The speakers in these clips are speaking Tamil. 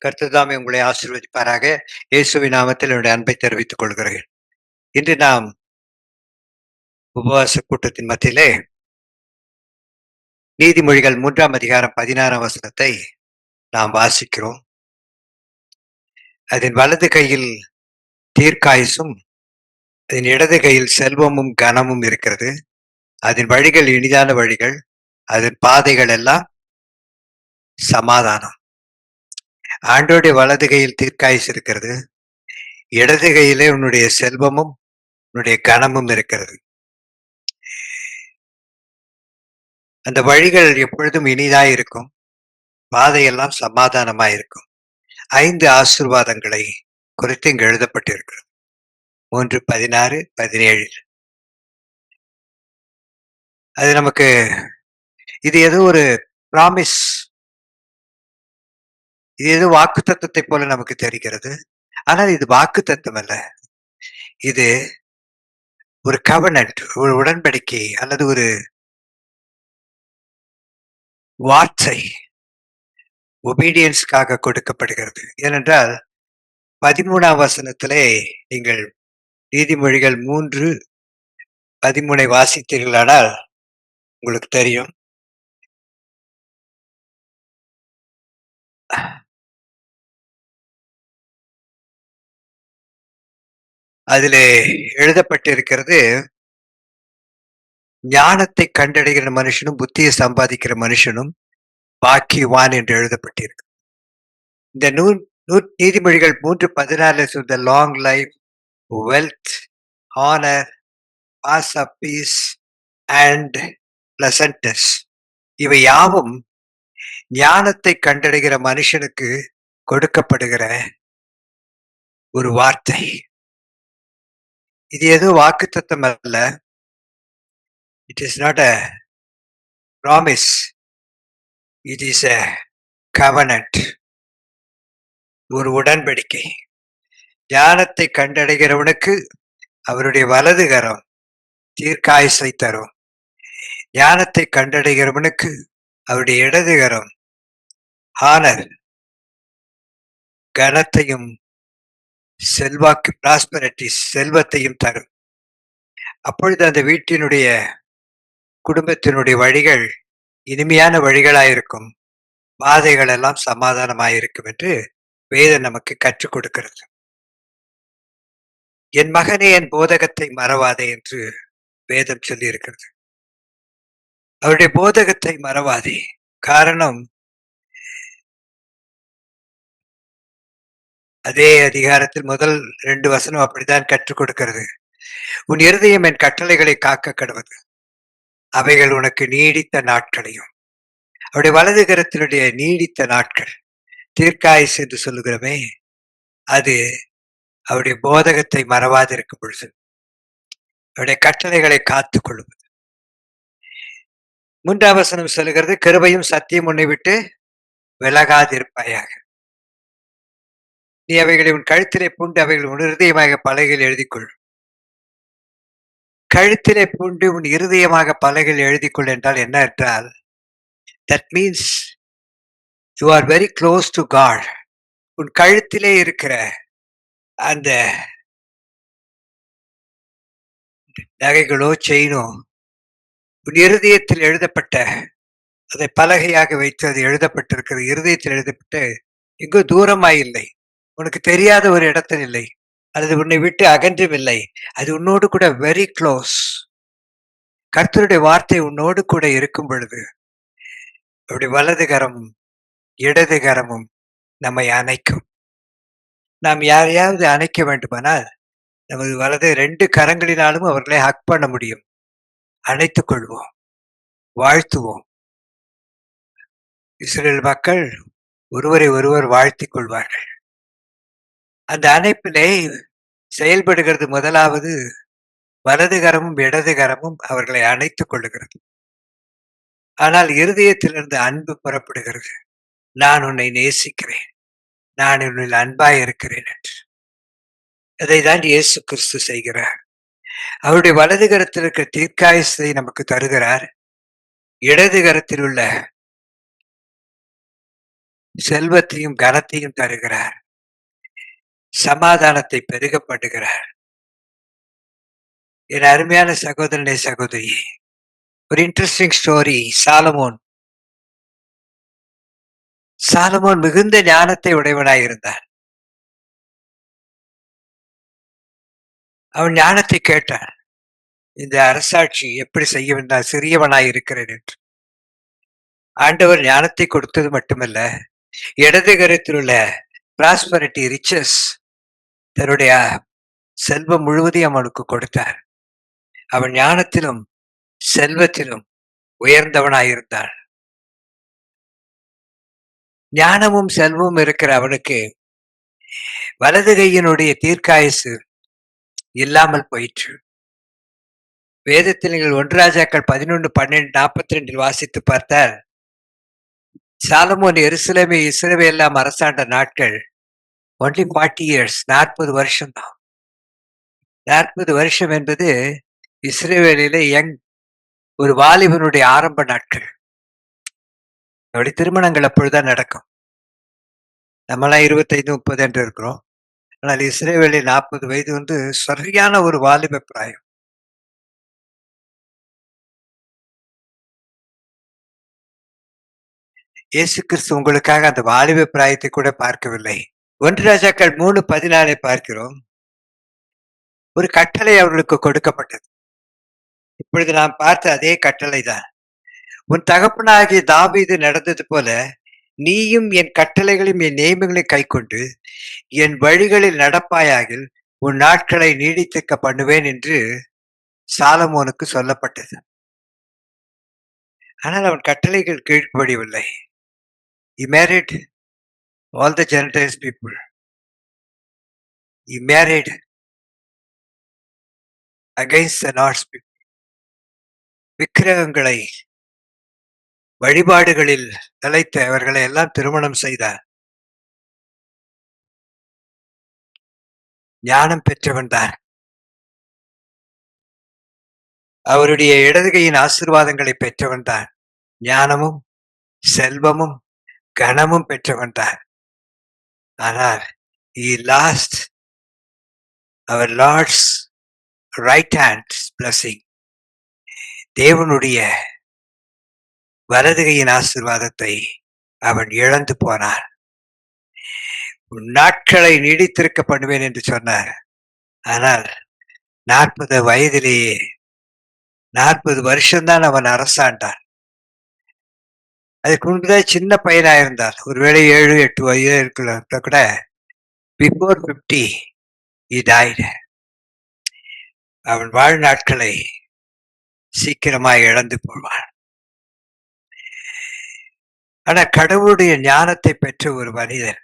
கர்த்தர் தாமே உங்களை ஆசீர்வதிப்பாராக. இயேசுவின் நாமத்தில் என்னுடைய அன்பை தெரிவித்துக் கொள்கிறேன். இன்று நாம் உபவாச கூட்டத்தின் மத்தியிலே நீதிமொழிகள் 3ஆம் அதிகாரம் 16ஆம் வசனத்தை நாம் வாசிக்கிறோம். அதன் வலது கையில் தீர்க்காயுசும், அதன் இடது கையில் செல்வமும் கனமும் இருக்கிறது. அதன் வழிகள் இனிதான வழிகள், அதன் பாதைகள் எல்லாம் சமாதானம். ஆண்டவருடைய வலது கையில் தீர்க்காயுசு இருக்கிறது. இடது கையிலே உன்னுடைய செல்வமும் உன்னுடைய கனமும் இருக்கிறது. அந்த வழிகள் எப்பொழுதும் இனிதாய் இருக்கும். பாதையெல்லாம் சமாதானமாய் இருக்கும். 5 ஆசீர்வாதங்களை குறித்து இங்கு எழுதப்பட்டிருக்கிறது. 3, 16, 17. அது நமக்கு இது ஏதோ ஒரு ப்ராமிஸ், இது ஏதோ வாக்குத்தத்தத்தை போல நமக்கு தெரிகிறது. ஆனால் இது வாக்குத்தத்தம் அல்ல. இது ஒரு கவனன்ட், ஒரு உடன்படிக்கை அல்லது ஒரு வார்த்தை, ஒபீடியன்ஸ்க்காக கொடுக்கப்படுகிறது. ஏனென்றால் 13ஆம் வசனத்திலே நீங்கள் நீதிமொழிகள் 3:13 வாசித்தீர்களானால் உங்களுக்கு தெரியும். அதிலே எழுதப்பட்டிருக்கிறது, ஞானத்தை கண்டடைகிற மனுஷனும் புத்தியை சம்பாதிக்கிற மனுஷனும் பாக்கியவான் என்று எழுதப்பட்டிருக்கு. இந்த நீதிமொழிகள் 3:14 the long life, wealth, honour, paths of peace and pleasantness, இவை யாவும் ஞானத்தை கண்டடைகிற மனுஷனுக்கு கொடுக்கப்படுகிற ஒரு வார்த்தை. இது ஏதோ வாக்குத்தத்தம் அல்ல. It is not a promise, it is a covenant, ஒரு உடன்படிக்கை. ஞானத்தை கண்டடைகிறவனுக்கு அவருடைய வலது கரம் தீர்க்காயுசை தரும். ஞானத்தை கண்டடைகிறவனுக்கு அவருடைய இடது கரம் ஹானர், கனத்தையும் செல்வாக்கு, பிராஸ்பரிட்டி, செல்வத்தையும் தரும். அப்பொழுது அந்த வீட்டினுடைய குடும்பத்தினுடைய வழிகள் இனிமையான வழிகளாயிருக்கும். பாதைகள் எல்லாம் சமாதானமாயிருக்கும் என்று வேதம் நமக்கு கற்றுக் கொடுக்கிறது. என் மகனே, என் போதகத்தை மறவாதே என்று வேதம் சொல்லி இருக்கிறது. அவருடைய போதகத்தை மறவாதே. காரணம், அதே அதிகாரத்தில் முதல் 2 வசனம் அப்படித்தான் கற்றுக் கொடுக்கிறது. உன் இருதயம் என் கட்டளைகளை காக்க கடவது, அவைகள் உனக்கு நீடித்த நாட்களையும். அவருடைய வலது கரத்தினுடைய நீடித்த நாட்கள், தீர்க்காயுசு என்று சொல்லுகிறோமே, அது அவருடைய போதகத்தை மறவாதிருக்கும் பொழுது, அவருடைய கட்டளைகளை காத்துக் கொள்வது. 3ஆம் வசனம் சொல்லுகிறது, கிருபையும் சத்தியம் உன்னை விட்டு விலகாதிருப்பாயாக. நீ அவைகளை உன் கழுத்திலே பூண்டு அவைகள் உன் இருதயமாக பலகையில் எழுதிக்கொள். கழுத்திலே பூண்டு உன் இருதயமாக பலகையில் எழுதிக்கொள் என்றால் என்ன என்றால், that means you are very close to God. உன் கழுத்திலே இருக்கிற அந்த நகைகளோ செயினோ உன் இருதயத்தில் எழுதப்பட்ட, அதை பலகையாக வைத்து அது எழுதப்பட்டிருக்கிறது. இருதயத்தில் எழுதப்பட்டு எங்கோ தூரமாய் இல்லை, உனக்கு தெரியாத ஒரு இடத்தில் இல்லை, அல்லது உன்னை விட்டு அகன்றும் இல்லை. அது உன்னோடு கூட வெரி க்ளோஸ். கர்த்தருடைய வார்த்தை உன்னோடு கூட இருக்கும் பொழுது அவருடைய வலது கரமும் இடது கரமும் நம்மை அணைக்கும். நாம் யாரையாவது அணைக்க வேண்டுமானால் நமது வலது 2 கரங்களினாலும் அவர்களை ஹக் பண்ண முடியும். அணைத்துக் கொள்வோம், வாழ்த்துவோம். இஸ்ரேல் மக்கள் ஒருவரை ஒருவர் வாழ்த்திக் கொள்வார்கள். அந்த அணைப்பிலே செயல்படுகிறது முதலாவது வலது கரமும் இடது கரமும் அவர்களை அணைத்துக் கொள்ளுகிறது. ஆனால் இருதயத்திலிருந்து அன்பு புறப்படுகிறது. நான் உன்னை நேசிக்கிறேன், நான் உன்னில் அன்பாய் இருக்கிறேன் என்று. அதை தான் இயேசு கிறிஸ்து செய்கிறார். அவருடைய வலது கரத்தில் இருக்கிற தீர்க்காயுசை நமக்கு தருகிறார். இடது கரத்தில் உள்ள செல்வத்தையும் கனத்தையும் தருகிறார். சமாதானத்தை பெருக பண்ணுகிறார். என் அருமையான சகோதரனே, சகோதரி, ஒரு இன்ட்ரெஸ்டிங் ஸ்டோரி. சாலமோன் மிகுந்த ஞானத்தை உடையவனாயிருந்தான். அவன் ஞானத்தை கேட்டான். இந்த அரசாட்சி எப்படி செய்ய நான் சிறியவனாய் இருக்கிறேன் என்று. ஆண்டவர் ஞானத்தை கொடுத்தது மட்டுமல்ல, இடது கரத்தில் உள்ள பிராஸ்பரிட்டி, ரிச்சஸ், தன்னுடைய செல்வம் முழுவதையும் அவனுக்கு கொடுத்தார். அவன் ஞானத்திலும் செல்வத்திலும் உயர்ந்தவனாயிருந்தான். ஞானமும் செல்வமும் இருக்கிற அவனுக்கு வலது கையினுடைய தீர்க்காயுசு இல்லாமல் போயிற்று. வேதத்தில் நீங்கள் 1 ராஜாக்கள் 11:12-42 வாசித்து பார்த்தால், சாலமோன் எருசலேமை இஸ்ரவேலெல்லாம் அரசாண்ட நாட்கள் only 40 years, 40 வருஷம் தான். 40 வருஷம் என்பது இஸ்ரவேலிலே ஒரு வாலிபனுடைய ஆரம்ப நாட்கள். அவருடைய திருமணங்கள் அப்பொழுதுதான் நடக்கும். நம்மளாம் 25-30 என்று இருக்கிறோம். ஆனால் இஸ்ரவேலில் 40 வயது சரியான ஒரு வாலிப பிராயம். இயேசு கிறிஸ்து உங்களுக்காக அந்த வாலிப பிராயத்தை கூட பார்க்கவில்லை. 1 ராஜாக்கள் 3:14 பார்க்கிறோம். ஒரு கட்டளை அவர்களுக்கு கொடுக்கப்பட்டது. இப்பொழுது நாம் பார்த்த அதே கட்டளை தான். உன் தகப்பனாகிய தாவீது நடந்தது போல நீயும் என் கட்டளைகளையும் என் நியமங்களையும் கைக்கொண்டு என் வழிகளில் நடப்பாயாகில் உன் நாட்களை நீடித்திருக்க பண்ணுவேன் என்று சாலமோனுக்கு சொல்லப்பட்டது. ஆனால் அவன் கட்டளைகள் கீழ்ப்படியவில்லை. He married all the Gentiles people. He married against the Lord's people. விக்கிரகங்களை, வழிபாடுகளில் தலைத்த அவர்களை எல்லாம் திருமணம் செய்தார். ஞானம் பெற்றவன் தான். அவருடைய இடதுகையின் ஆசீர்வாதங்களை பெற்றவன் தான். ஞானமும் செல்வமும் கனமும் பெற்றவன் தான். ஆனால் he lost our Lord's right hand blessing. தேவனுடைய வலதுகையின் ஆசீர்வாதத்தை அவன் இழந்து போனான். நாட்களை நீடித்திருக்க பண்ணுவேன் என்று சொன்னார். ஆனால் 40 வயதிலேயே 40 வருஷம்தான் அவன் அரசாண்டான். அதுக்கு முன்புதான் சின்ன பையனா இருந்தார். ஒருவேளை 7-8 வயது இருக்கலாம் கூட. Before 50 he died. அவன் வாழ்நாட்களை சீக்கிரமாய் இழந்து போவான். ஆனா கடவுளுடைய ஞானத்தை பெற்ற ஒரு மனிதன்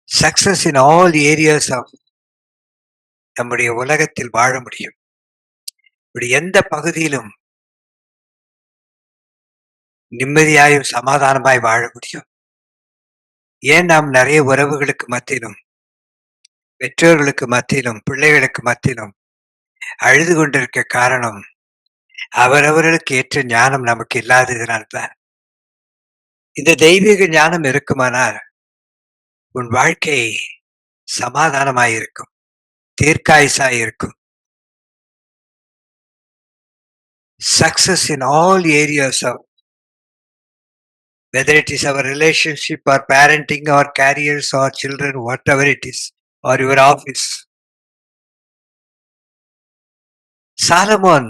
success in all areas of நம்முடைய உலகத்தில் வாழ முடியும். இப்படி எந்த பகுதியிலும் நிம்மதியாயும் சமாதானமாய் வாழ முடியும். ஏன் நாம் நிறைய உறவுகளுக்கு மத்தியிலும், பெற்றோர்களுக்கு மத்தியிலும், பிள்ளைகளுக்கு மத்தியிலும் அழுது கொண்டிருக்க காரணம் அவரவர்களுக்கு ஏற்ற ஞானம் நமக்கு இல்லாததினால்தான். இந்த தெய்வீக ஞானம் இருக்குமானால் உன் வாழ்க்கை சமாதானமாயிருக்கும், தீர்க்காயுசாயிருக்கும். Success in all areas of whether it is our relationship or parenting or careers or children, whatever it is, or your office. Solomon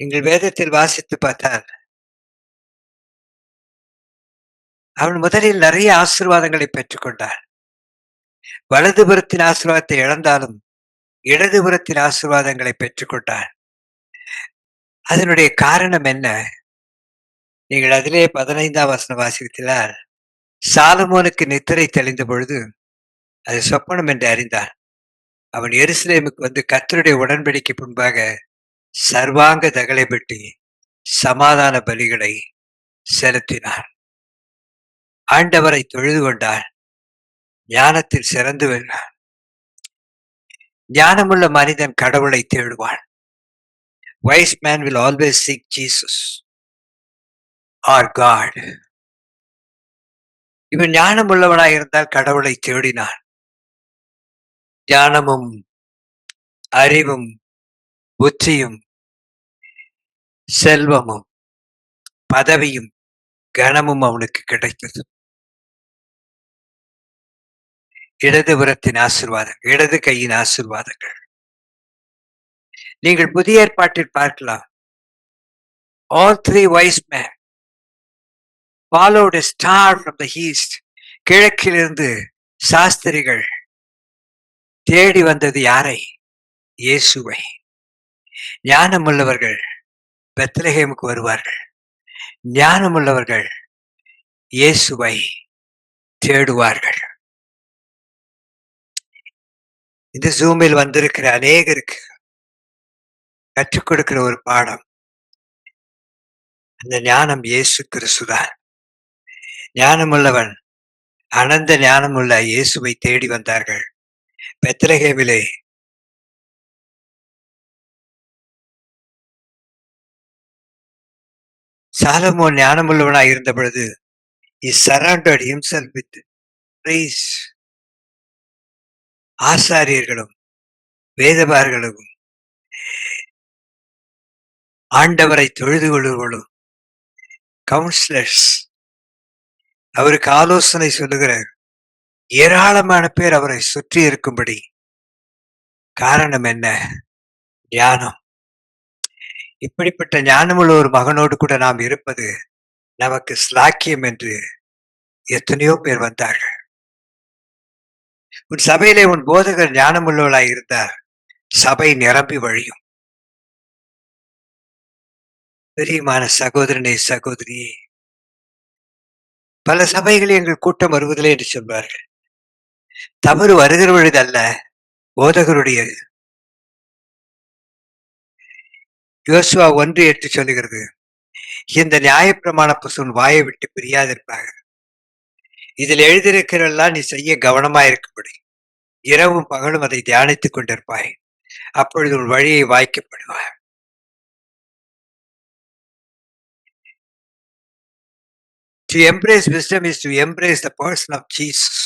நீங்கள் வேதத்தில் வாசித்து பார்த்தால் அவன் முதலில் நிறைய ஆசீர்வாதங்களை பெற்றுக்கொண்டான். வலதுபுறத்தின் ஆசீர்வாதத்தை இழந்தாலும் இடதுபுறத்தின் ஆசீர்வாதங்களை பெற்றுக்கொண்டான். அதனுடைய காரணம் என்ன? நீங்கள் அதிலே 15ஆம் வசனம் வாசித்தால், சாலமோனுக்கு நித்திரை தெளிந்த பொழுது அது சொப்பனம் என்று அறிந்தான். அவன் எருசலேமுக்கு கர்த்தருடைய உடன்படிக்கை முன்பாக சர்வாங்க தகளைப்பட்டி சமாதான பலிகளை செலுத்தினான். ஆண்டவரை தொழுது கொண்டான். ஞானத்தில் சிறந்து வென்றான். ஞானமுள்ள மனிதன் கடவுளை தேடுவான். Wise man will always seek Jesus. our God. இவன் ஞானம் உள்ளவனாய் இருந்தால் கடவுளை தேடினான். ஞானமும் அறிவும் புத்தியும் செல்வமும் பதவியும் கனமும் அவனுக்கு கிடைத்தது. இடதுபுறத்தின் ஆசீர்வாதங்கள், இடது கையின் ஆசீர்வாதங்கள். நீங்கள் புதிய ஏற்பாட்டில் பார்க்கலாம். All three wise men followed a star from the east. கிழக்கிலிருந்து சாஸ்திரிகள் தேடி வந்தது யாரை? இயேசுவை. ஞானமுள்ளவர்கள் பெத்லகேமுக்கு வருவார்கள். ஞானமுள்ளவர்கள் இயேசுவை தேடுவார்கள். இந்த ஜூமில் வந்திருக்கிற அநேகருக்கு கற்றுக் கொடுக்கிற ஒரு பாடம். அந்த ஞானம் இயேசு கிறிஸ்துதான். ஞானமுள்ளவன் அனந்த ஞானமுள்ள இயேசுவை தேடி வந்தார்கள். பெத்லகேமிலே சாலமோன் ஞானமுள்ளவனாய் இருந்த பொழுது he surrounded himself with priests. ஆசாரியர்களும் வேதபாரர்களும் ஆண்டவரை தொழுது கொள்ளுவர்களும் கவுன்சிலர்ஸ், அவருக்கு ஆலோசனை சொல்லுகிற ஏராளமான பேர் அவரை சுற்றி இருக்கும்படி. காரணம் என்ன? ஞானம். இப்படிப்பட்ட ஞானமுள்ள ஒரு மகனோடு கூட நாம் இருப்பது நமக்கு ஸ்லாக்கியம் என்று எத்தனையோ பேர் வந்தார்கள். உன் சபையிலே உன் போதகர் ஞானமுள்ளவளாய் இருந்தார், சபை நிரம்பி வழியும். பிரியமான சகோதரனே, சகோதரியே, பல சபைகளில் எங்கள் கூட்டம் வருவதில்லை என்று சொல்வார்கள். தவறு வருகிற பொழுதல்ல, போதகருடைய. யோசுவா 1:8 சொல்லுகிறது, இந்த நியாயப்பிரமாண புஸ்தகம் வாயை விட்டு பிரியாதிருப்பாக. இதில் எழுதியிருக்கிறதெல்லாம் நீ செய்ய கவனமாயிருக்கும்படி இரவும் பகலும் அதை தியானித்துக் கொண்டிருப்பாய். அப்பொழுது உன் வழியை வாய்க்கப்படுவாய். To embrace wisdom is to embrace the person of Jesus.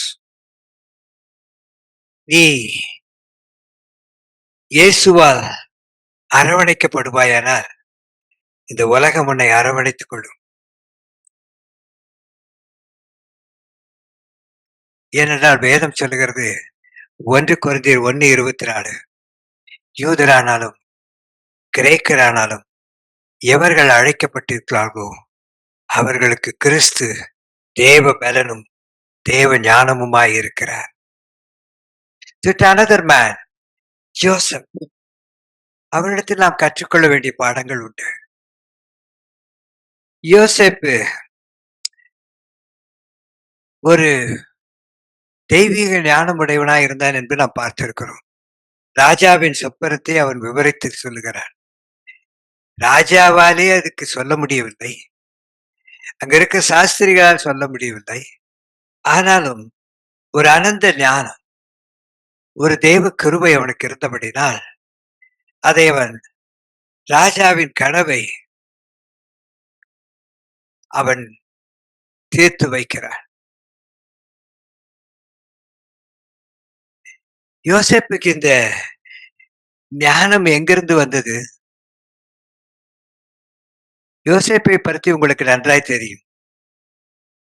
நீ இயேசுவால் அரவணைக்கப்படுவாயானால் இந்த உலகம் உன்னை அரவணைத்துக் கொள்ளும். ஏனென்றால் வேதம் சொல்லுகிறது 1 கொரிந்தியர் 1:24, யூதரானாலும் கிரேக்கரானாலும் எவர்கள் அழைக்கப்பட்டிருக்கிறார்களோ அவர்களுக்கு கிறிஸ்து தேவ பலனும் தேவ ஞானமுமாய் இருக்கிறார். another man, ஜோசப், அவரிடத்தில் நாம் கற்றுக்கொள்ள வேண்டிய பாடங்கள் உண்டு. யோசேப்பு ஒரு தெய்வீக ஞானம் உடையவனாய் இருந்தான் என்று நாம் பார்த்திருக்கிறோம். ராஜாவின் சொப்பனத்தை அவன் விவரித்து சொல்லுகிறான். ராஜாவாலே அதுக்கு சொல்ல முடியவில்லை, அங்க இருக்க சாஸ்திரிகளால் சொல்ல முடியவில்லை. ஆனாலும் ஒரு அனந்த ஞானம், ஒரு தெய்வ கிருபை அவனுக்கு இருந்தபடினால் அதை அவன் ராஜாவின் கனவை அவன் தீர்த்து வைக்கிறான். யோசேப்புக்கு இந்த ஞானம் எங்கிருந்து வந்தது? யோசேப்பை பற்றி உங்களுக்கு நன்றாய் தெரியும்.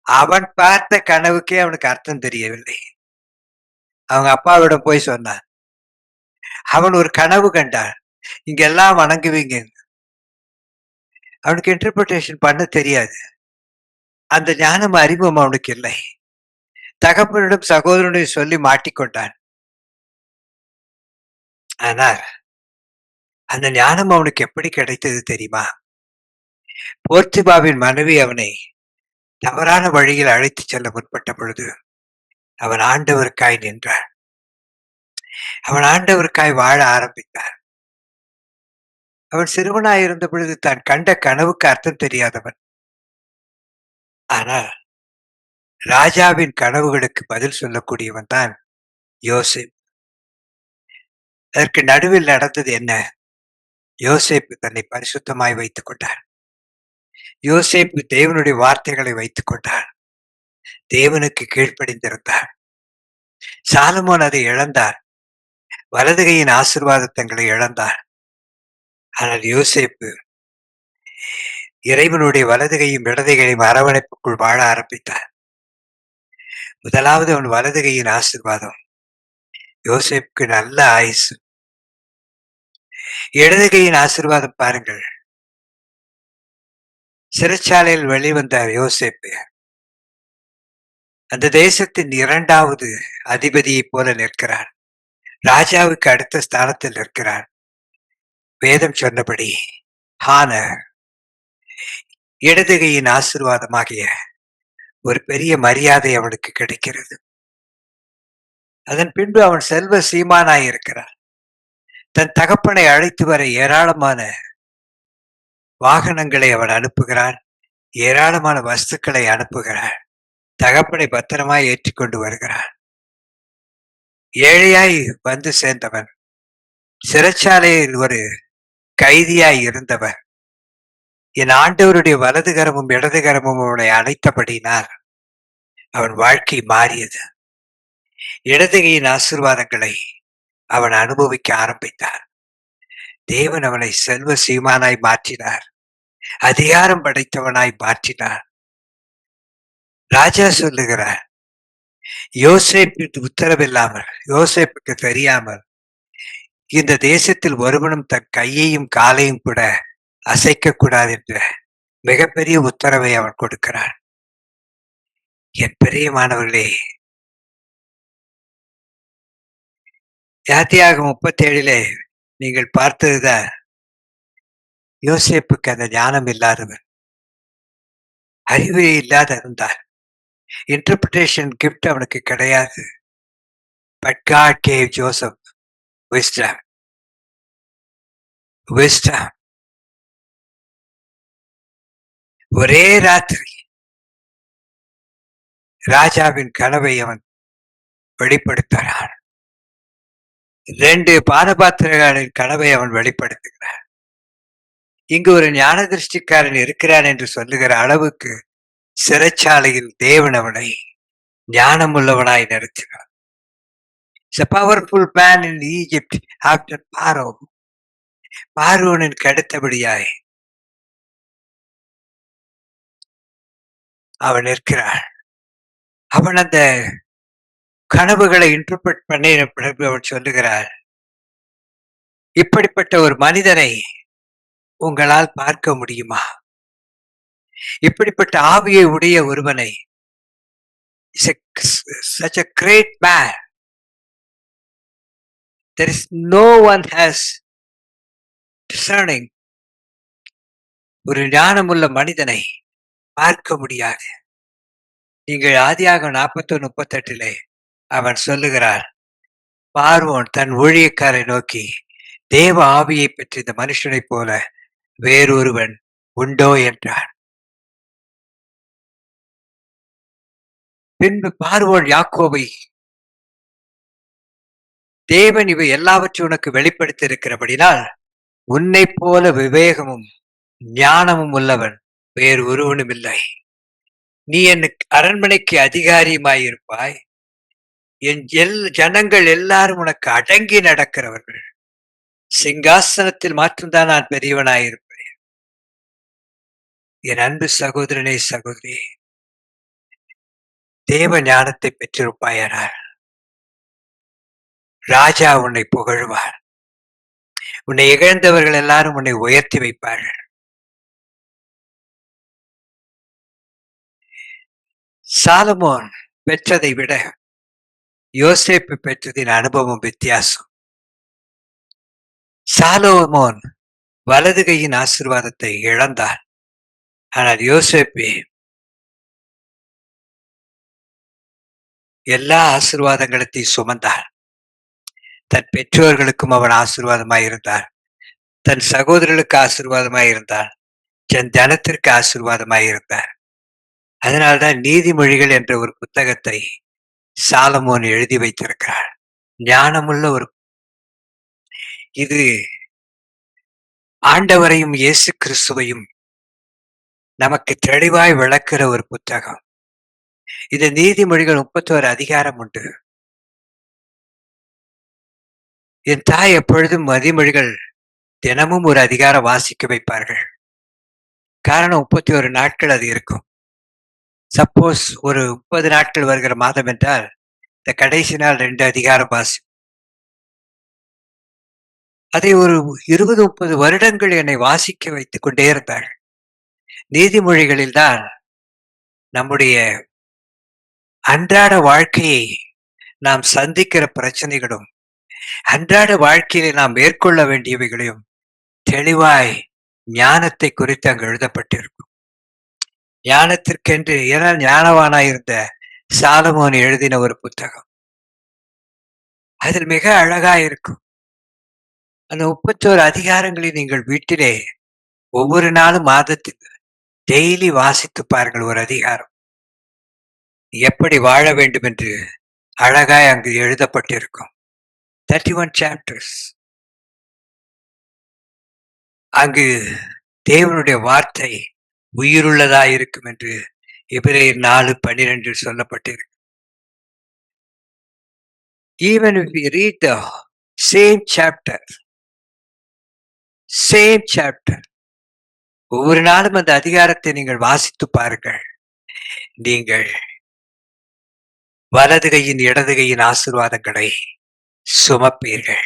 அவன் பார்த்த கனவுக்கே அவனுக்கு அர்த்தம் தெரியவில்லை. அவங்க அப்பாவிடம் போய் சொன்னான். அவன் ஒரு கனவு கண்டான், இங்கெல்லாம் வணங்குவீங்க. அவனுக்கு இன்டர்பிரிட்டேஷன் பண்ண தெரியாது. அந்த ஞானம் அறிமுகம் அவனுக்கு இல்லை. தகப்பனிடம் சகோதரனை சொல்லி மாட்டிக்கொண்டான். ஆனால் அந்த ஞானம் அவனுக்கு எப்படி கிடைத்தது தெரியுமா? போர்த்திபாவின் மனைவி அவனை தவறான வழியில் அழைத்து செல்ல முற்பட்ட பொழுது அவன் ஆண்டவருக்காய் நின்றான். அவன் ஆண்டவருக்காய் வாழ ஆரம்பித்தான். அவன் சிறுவனாய் இருந்த பொழுது தான் கண்ட கனவுக்கு அர்த்தம் தெரியாதவன். ஆனால் ராஜாவின் கனவுகளுக்கு பதில் சொல்லக்கூடியவன் தான் யோசேப். அதற்கு நடுவில் நடந்தது என்ன? யோசேப்பு தன்னை பரிசுத்தமாய் வைத்துக் கொண்டார். யோசேப்பு தேவனுடைய வார்த்தைகளை வைத்துக் கொண்டார். தேவனுக்கு கீழ்ப்படிந்திருந்தார். சாலமோன் அதை இழந்தார். வலது கையின் ஆசீர்வாதங்களை இழந்தார். ஆனால் யோசேப்பு இறைவனுடைய வலது கையும் இடது கையும் அரவணைப்புக்குள் வாழ ஆரம்பித்தார். முதலாவது அவன் வலது கையின் ஆசீர்வாதம். யோசேப்புக்கு நல்ல ஆயுசு. இடது கையின் ஆசீர்வாதம் பாருங்கள். சிறைச்சாலையில் வெளிவந்த யோசேப்பு அந்த தேசத்தின் 2வது அதிபதியைப் போல நிற்கிறார். ராஜாவுக்கு அடுத்த ஸ்தானத்தில் நிற்கிறார். வேதம் சொன்னபடி ஹானர் இடது கையின் ஆசீர்வாதமாகிய ஒரு பெரிய மரியாதை அவனுக்கு கிடைக்கிறது. அதன் பின்பு அவன் செல்வ சீமானாய் இருக்கிறான். தன் தகப்பனை அழைத்து வர ஏராளமான வாகனங்களை அவன் அனுப்புகிறான். ஏராளமான வஸ்துக்களை அனுப்புகிறான். தகப்பனை பத்திரமாய் ஏற்றிக்கொண்டு வருகிறான். ஏழையாய் வந்து சேர்ந்தவன், சிறைச்சாலையில் ஒரு கைதியாய் இருந்தவன், என் ஆண்டவருடைய வலது கரமும் இடது கரமும் அவனை அணைத்தபடினால் அவன் வாழ்க்கை மாறியது. இடதுகையின் ஆசீர்வாதங்களை அவன் அனுபவிக்க ஆரம்பித்தார். தேவன் அவனை செல்வ சீமானாய் மாற்றினார். அதிகாரம் படைத்தவனாய் மாற்றினார். ராஜா சொல்லுகிறார், யோசேப்புக்கு உத்தரவில்லாமல், யோசேப்புக்கு தெரியாமல் இந்த தேசத்தில் ஒருவனும் தன் கையையும் காலையும் கூட அசைக்க கூடாது என்ற மிகப்பெரிய உத்தரவை அவன் கொடுக்கிறான். என் பிரியமானவர்களே, யாத்தியாகமம் 37 நீங்கள் பார்த்ததுதான். யோசேப்புக்கு அந்த ஞானம் இல்லாதவன், அறிவு இல்லாத இருந்தார். இன்டர்பிரிட்டேஷன் கிஃப்ட் அவனுக்கு கிடையாது. But God gave Joseph wisdom. ஒரே ராத்திரி ராஜாவின் கனவை அவன் வெளிப்படுத்துகிறான். 2 பானபாத்திரங்களின் கனவை அவன் வெளிப்படுத்துகிறான். இங்கு ஒரு ஞான திருஷ்டிக்காரன் இருக்கிறான் என்று சொல்லுகிற அளவுக்கு சிறைச்சாலையில் தேவன் அவனை ஞானமுள்ளவனாய் நடத்தினார். He's a powerful man in Egypt after Pharaoh. பார்வோனின் அடுத்தபடியாய் அவன் இருக்கிறான். அவன் அந்த கனவுகளை இன்டர்பிரட் பண்ணின பிறகு அவன் சொல்லுகிறார், இப்படிப்பட்ட ஒரு மனிதனை உங்களால் பார்க்க முடியுமா? இப்படிப்பட்ட ஆவியை உடைய ஒருவனை, such a great man, there is no one has discerning. ஒரு ஞானமுள்ள மனிதனை பார்க்க முடியாது. நீங்கள் ஆதியாகமம் 41:38 அவன் சொல்லுகிறார், பார்வோன் தன் ஊழியக்காரை நோக்கி, தேவ ஆவியை பெற்ற இந்த மனுஷனைப் போல வேறொருவன் உண்டோ என்றான். பின்பு பார்வோன் யாக்கோபை, தேவன் இவை எல்லாவற்றையும் உனக்கு வெளிப்படுத்தி இருக்கிறபடினால் உன்னை போல விவேகமும் ஞானமும் உள்ளவன் வேறு ஒருவனும் இல்லை. நீ என் அரண்மனைக்கு அதிகாரியுமாயிருப்பாய். என் ஜனங்கள் எல்லாரும் உனக்கு அடங்கி நடக்கிறவர்கள். சிங்காசனத்தில் மாற்றம்தான் நான் பெரியவனாயிருப்பேன். என் அன்பு சகோதரனே, சகோதரி, தேவ ஞானத்தை பெற்றிருப்பாயானால் ராஜா உன்னை புகழ்வார். உன்னை இகழ்ந்தவர்கள் எல்லாரும் உன்னை உயர்த்தி வைப்பார்கள். சாலமோன் பெற்றதை விட யோசேப்பு பெற்றதின் அனுபவம் வித்தியாசம். சாலமோன் வலது கையின் ஆசீர்வாதத்தை இழந்தார். ஆனால் யோசேப்பு எல்லா ஆசீர்வாதங்களையும் சுமந்தார். தன் பெற்றோர்களுக்கும் அவன் ஆசீர்வாதமாயிருந்தார். தன் சகோதரர்களுக்கு ஆசீர்வாதமாயிருந்தார். தன் ஜனத்திற்கு ஆசீர்வாதமாயிருந்தார். அதனால்தான் நீதிமொழிகள் என்ற ஒரு புத்தகத்தை சாலமோன் எழுதி வைத்திருக்கிறார். ஞானமுள்ள ஒரு, இது ஆண்டவரையும் இயேசு கிறிஸ்துவையும் நமக்கு தெளிவாய் விளக்குற ஒரு புத்தகம். இது நீதிமொழிகள் 31 அதிகாரம் உண்டு. என் தாய் எப்பொழுதும் மதிமொழிகள் தினமும் ஒரு அதிகாரம் வாசிக்க வைப்பார்கள். காரணம் 31 நாட்கள் அது இருக்கும். சப்போஸ் ஒரு 30 நாட்கள் வருகிற மாதம் என்றால், இந்த கடைசி நாள் 2 அதிகாரம் அதை ஒரு 20, 30 வருடங்கள் என்னை வாசிக்க வைத்துக் கொண்டே இருந்தார்கள். நீதிமொழிகளில் தான் நம்முடைய அன்றாட வாழ்க்கையை நாம் சந்திக்கிற பிரச்சனைகளும், அன்றாட வாழ்க்கையிலே நாம் மேற்கொள்ள வேண்டியவைகளையும் தெளிவாய் ஞானத்தை குறித்து அங்கு எழுதப்பட்டிருக்கும். ஞானத்திற்கென்று ஏன்னா ஞானவானாயிருந்த சாலமோன் எழுதின ஒரு புத்தகம். அதில் மிக அழகா இருக்கும். அந்த 31 அதிகாரங்களை நீங்கள் வீட்டிலே ஒவ்வொரு நாளும் மாதத்தில் டெய்லி வாசித்து பாருங்கள் ஒரு அதிகாரம். எப்படி வாழ வேண்டும் என்று அழகாய் அங்கு எழுதப்பட்டிருக்கும். 31 சாப்டர்ஸ். அங்கு தேவனுடைய வார்த்தை உயிருள்ளதாய் இருக்கும் என்று எபிரேயர் 4:12 சொல்லப்பட்டிருக்கு. Even if we read the same chapter, same chapter, ஒவ்வொரு நாளும் அந்த அதிகாரத்தை நீங்கள் வாசித்து பாருங்கள். நீங்கள் வலது கையின் இடது கையின் ஆசீர்வாதங்களை சுமப்பீர்கள்.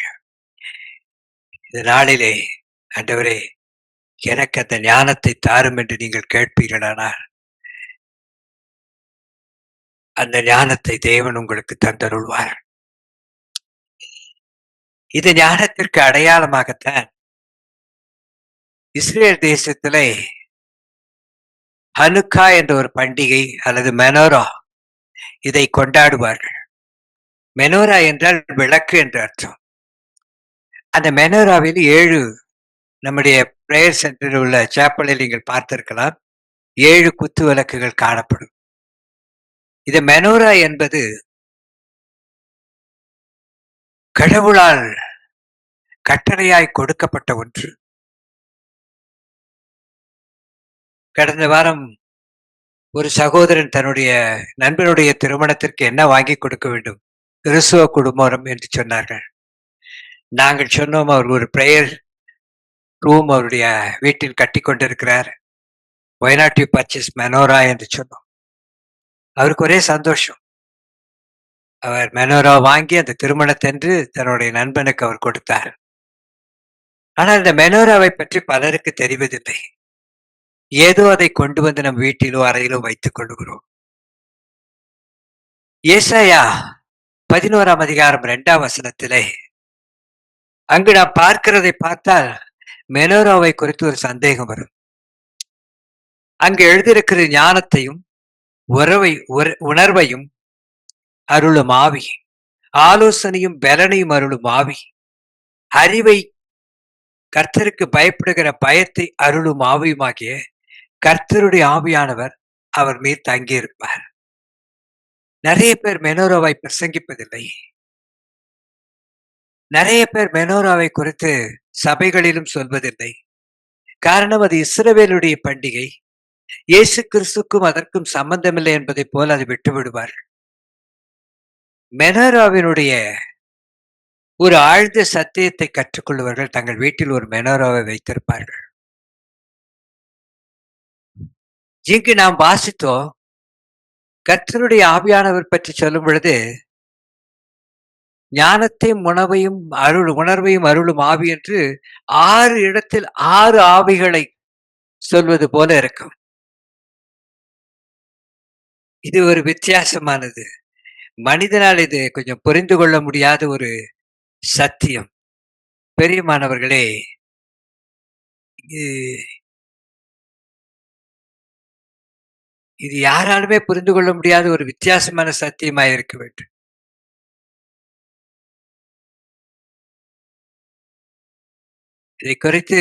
இந்த நாளிலே ஆண்டவரே எனக்கு அந்த ஞானத்தை தாரும் என்று நீங்கள் கேட்பீர்களானால் அந்த ஞானத்தை தேவன் உங்களுக்கு தந்தருள்வார். இது ஞானத்திற்கு அடையாளமாகத்தான் இஸ்ரேல் தேசத்திலே ஹனுக்கா என்ற ஒரு பண்டிகை அல்லது மெனோரா இதை கொண்டாடுவார்கள். மெனோரா என்றால் விளக்கு என்று அர்த்தம். அந்த மெனோராவில் 7 நம்முடைய பிரேயர் சென்டரில் உள்ள சேப்பலில் நீங்கள் பார்த்திருக்கலாம். 7 குத்து விளக்குகள் காணப்படும். இது மெனோரா என்பது கடவுளால் கட்டளையாய் கொடுக்கப்பட்ட ஒன்று. கடந்த வாரம் ஒரு சகோதரன் தன்னுடைய நண்பனுடைய திருமணத்திற்கு என்ன வாங்கி கொடுக்க வேண்டும், கிறிஸ்துவ குடும்பம் என்று சொன்னார்கள். நாங்கள் சொன்னோம், அவர் ஒரு பிரேயர் ரூம் அவருடைய வீட்டில் கட்டி கொண்டிருக்கிறார். Why not you purchase menorah என்று சொன்னோம். அவருக்கு ஒரே சந்தோஷம். அவர் மெனோரா வாங்கி அந்த திருமணத்தன்று தன்னுடைய நண்பனுக்கு அவர் கொடுத்தார். ஆனால் இந்த மெனோராவை பற்றி பலருக்கு தெரிவதில்லை. ஏதோ அதை கொண்டு வந்து நம் வீட்டிலோ அறையிலோ வைத்துக் கொள்கிறோம். ஏசாயா 11ஆம் அதிகாரம் 2ஆம் வசனத்திலே அங்கு நாம் பார்க்கிறதை பார்த்தால் மெனோராவை குறித்து ஒரு சந்தேகம் வரும். அங்கு எழுதியிருக்கிற ஞானத்தையும் உணர்வையும் அருளும் ஆவி, ஆலோசனையும் பலனையும் அருளும் ஆவி, அறிவை கர்த்தருக்கு பயப்படுகிற பயத்தை அருளும் ஆவியுமாகிய கர்த்தருடைய ஆவியானவர் அவர் மீது தங்கியிருப்பார். நிறைய பேர் மெனோராவை பிரசங்கிப்பதில்லை. நிறைய பேர் மெனோராவை குறித்து சபைகளிலும் சொல்வதில்லை. காரணம், அது இஸ்ரவேலுடைய பண்டிகை. இயேசு கிறிஸ்துக்கும் அதற்கும் சம்பந்தமில்லை என்பதை போல அதை விட்டு விடுவார்கள். மெனோராவினுடைய ஒரு ஆழ்ந்த சத்தியத்தை கற்றுக்கொள்வர்கள் தங்கள் வீட்டில் ஒரு மெனோராவை வைத்திருப்பார்கள். இங்கு நாம் வாசித்தோம், கர்த்தருடைய ஆவியானவர் பற்றி சொல்லும் பொழுது ஞானத்தையும் உணர்வையும் அருளும் ஆவி என்று 6 இடத்தில் 6 ஆவிகளை சொல்வது போல இருக்கும். இது ஒரு வித்தியாசமானது. மனிதனால் இது கொஞ்சம் புரிந்து கொள்ள முடியாத ஒரு சத்தியம். பெரியமானவர்களே, இது யாராலுமே புரிந்து கொள்ள முடியாத ஒரு வித்தியாசமான சத்தியமாய் இருக்க வேண்டும். இதை குறித்து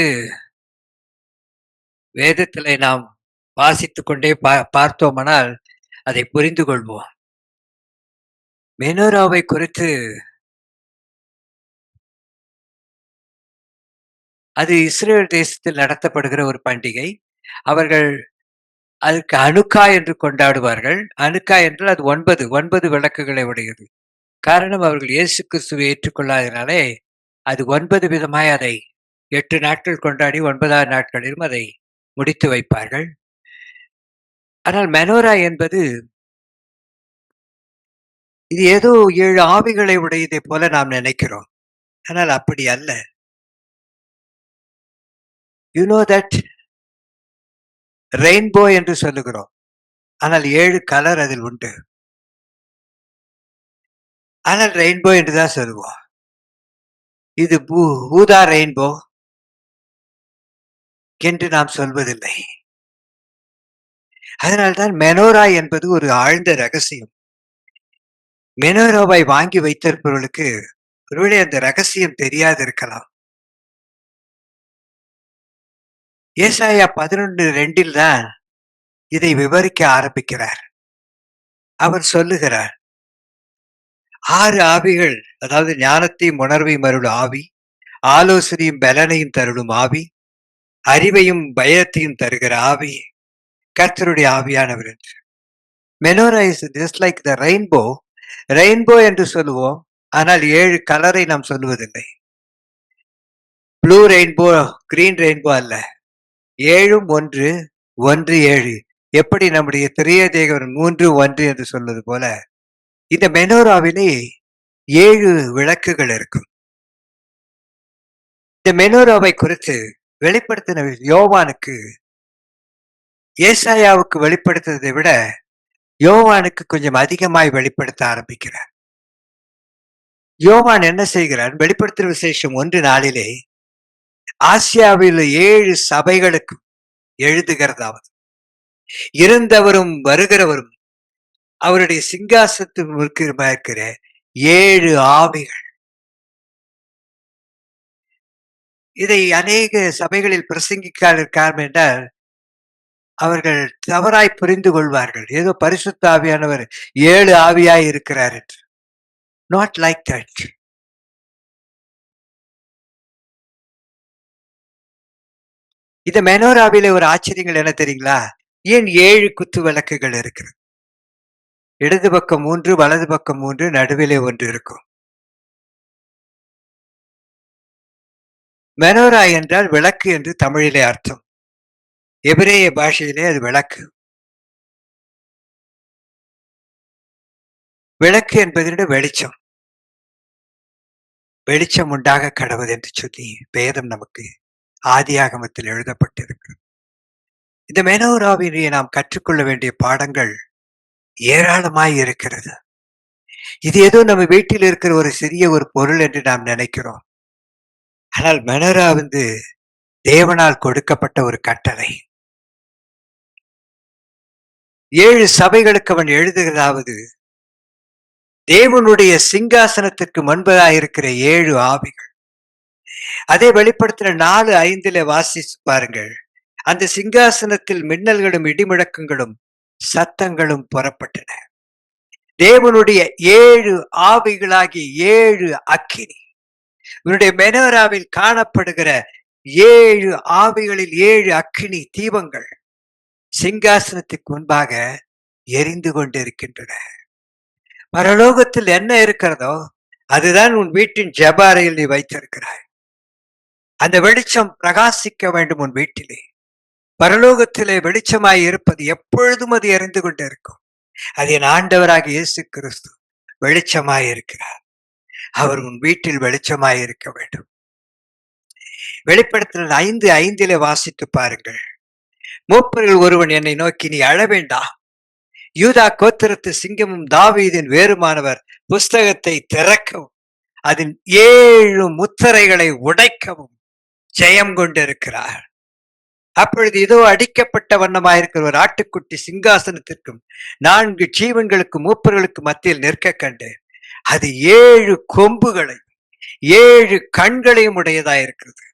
வேதத்திலே நாம் வாசித்துக் கொண்டே பார்த்தோமானால் அதை புரிந்து கொள்வோம். மெனோராவை குறித்து அது இஸ்ரேல் தேசத்தில் நடத்தப்படுகிற ஒரு பண்டிகை. அவர்கள் அதுக்கு அனுக்கா என்று கொண்டாடுவார்கள். அனுக்கா என்றால் அது 9 விளக்குகளை உடையது. காரணம் அவர்கள் இயேசு கிறிஸ்துவை ஏற்றுக்கொள்ளாதனாலே, அது 9 விதமாய் அதை 8 நாட்கள் கொண்டாடி 9வது நாட்களிலும் அதை முடித்து வைப்பார்கள். ஆனால் மெனோரா என்பது இது ஏதோ 7 ஆவிகளை உடையதைப் போல நாம் நினைக்கிறோம். ஆனால் அப்படி அல்ல. யூ நோ தட் ரெயின்போ என்று சொல்லுகிறோம். ஆனால் 7 கலர் அதில் உண்டு. ஆனால் ரெயின்போ என்று தான் சொல்லுவோம். இது ஊதா ரெயின்போ என்று நாம் சொல்வதில்லை. அதனால்தான் மெனோரா என்பது ஒரு ஆழ்ந்த ரகசியம். மெனோராவை வாங்கி வைத்திருப்பவர்களுக்கு ஒருவேளை அந்த ரகசியம் தெரியாது இருக்கலாம். ஏசாயா 11:2 தான் இதை விவரிக்க ஆரம்பிக்கிறார். அவர் சொல்லுகிறார், 6 ஆவிகள், அதாவது ஞானத்தையும் உணர்வையும் அருளும் ஆவி, ஆலோசனையும் பலனையும் தருளும் ஆவி, அறிவையும் பயத்தையும் தருகிற ஆவி, கர்த்தருடைய ஆவியானவர் என்று. Menorah is just like the rainbow. Rainbow என்று சொல்லுவோம், ஆனால் 7 கலரை நாம் சொல்லுவதில்லை. ப்ளூ ரெயின்போ, கிரீன் ரெயின்போ அல்ல. 7ம் 1, 1 7. எப்படி நம்முடைய திரியதேவன் 3 1 என்று சொல்வது போல, இந்த மெனோராவிலே 7 விளக்குகள் இருக்கும். இந்த மெனோராவை குறித்து வெளிப்படுத்தின யோவானுக்கு, ஏசாயாவுக்கு வெளிப்படுத்துவதை விட யோவானுக்கு கொஞ்சம் அதிகமாய் வெளிப்படுத்த ஆரம்பிக்கிறார். யோவான் என்ன செய்கிறார்? வெளிப்படுத்தின விசேஷம் 1:4 ஆசியாவில் 7 சபைகளுக்கு எழுதுகிறதாவது, இருந்தவரும் வருகிறவரும் அவருடைய சிங்காசனத்தில் இருக்கிற 7 ஆவிகள். இதை அநேக சபைகளில் பிரசங்கிக்காத காரணம் என்றால், அவர்கள் தவறாய் புரிந்து கொள்வார்கள். ஏதோ பரிசுத்த ஆவியானவர் 7 ஆவியாய் இருக்கிறார் என்று. Not like that. இந்த மெனோராவிலே ஒரு ஆச்சரியங்கள் என்ன தெரியுங்களா? ஏன் 7 குத்து விளக்குகள் இருக்கிறது? இடது பக்கம் 3, வலது பக்கம் 3, நடுவிலே 1 இருக்கும். மெனோரா என்றால் விளக்கு என்று தமிழிலே அர்த்தம். எபிரேய பாஷையிலே அது விளக்கு. விளக்கு என்பதோட வெளிச்சம். வெளிச்சம் உண்டாக கடவுள் என்று சொல்லி வேதம் நமக்கு ஆதியாகமத்தில் எழுதப்பட்டிருக்கிறது. இந்த மெனோராவிலே நாம் கற்றுக்கொள்ள வேண்டிய பாடங்கள் ஏராளமாய் இருக்கிறது. இது ஏதோ நம்ம வீட்டில் இருக்கிற ஒரு சிறிய ஒரு பொருள் என்று நாம் நினைக்கிறோம். ஆனால் மெனோரா தேவனால் கொடுக்கப்பட்ட ஒரு கட்டளை. 7 சபைகளுக்கு அவன் எழுதுகிறதாவது, தேவனுடைய சிங்காசனத்திற்கு முன்பதாக இருக்கிற 7 ஆவிகள். அதே வெளிப்படுத்தின 4:5 வாசிச்சு பாருங்கள். அந்த சிங்காசனத்தில் மின்னல்களும் இடிமுழக்கங்களும் சத்தங்களும் புறப்பட்டன. தேவனுடைய 7 ஆவிகளாகிய 7 அக்கினி. இவருடைய மெனோராவில் காணப்படுகிற 7 ஆவிகளில் 7 அக்கினி தீபங்கள் சிங்காசனத்துக்கு முன்பாக எரிந்து கொண்டிருக்கின்றன. பரலோகத்தில் என்ன இருக்கிறதோ அதுதான் உன் வீட்டின் ஜெப அறையில் நீ வைத்திருக்கிறாய். அந்த வெளிச்சம் பிரகாசிக்க வேண்டும் உன் வீட்டிலே. பரலோகத்திலே வெளிச்சமாய் இருப்பது எப்பொழுதும் அது எரிந்து கொண்டு இருக்கும். அது என் ஆண்டவராக இயேசு கிறிஸ்து வெளிச்சமாய் இருக்கிறார். அவர் உன் வீட்டில் வெளிச்சமாய் இருக்க வேண்டும். வெளிப்படுத்தின 5:5 வாசித்து பாருங்கள். மூப்பரில் ஒருவன் என்னை நோக்கி, நீ அழ வேண்டாம், யூதா கோத்திரத்து சிங்கமும் தாவீதின் வேறுமானவர் புஸ்தகத்தை திறக்கவும் அதன் 7 முத்திரைகளை உடைக்கவும் ஜெயம் கொண்டிருக்கிறார். அப்பொழுது இதோ அடிக்கப்பட்ட வண்ணமாயிருக்கிற ஒரு ஆட்டுக்குட்டி சிங்காசனத்திற்கும் 4 ஜீவன்களுக்கும் மூப்பர்களுக்கு மத்தியில் நிற்க கண்டேன். அது 7 கொம்புகளை 7 கண்களையும் உடையதாயிருக்கிறது.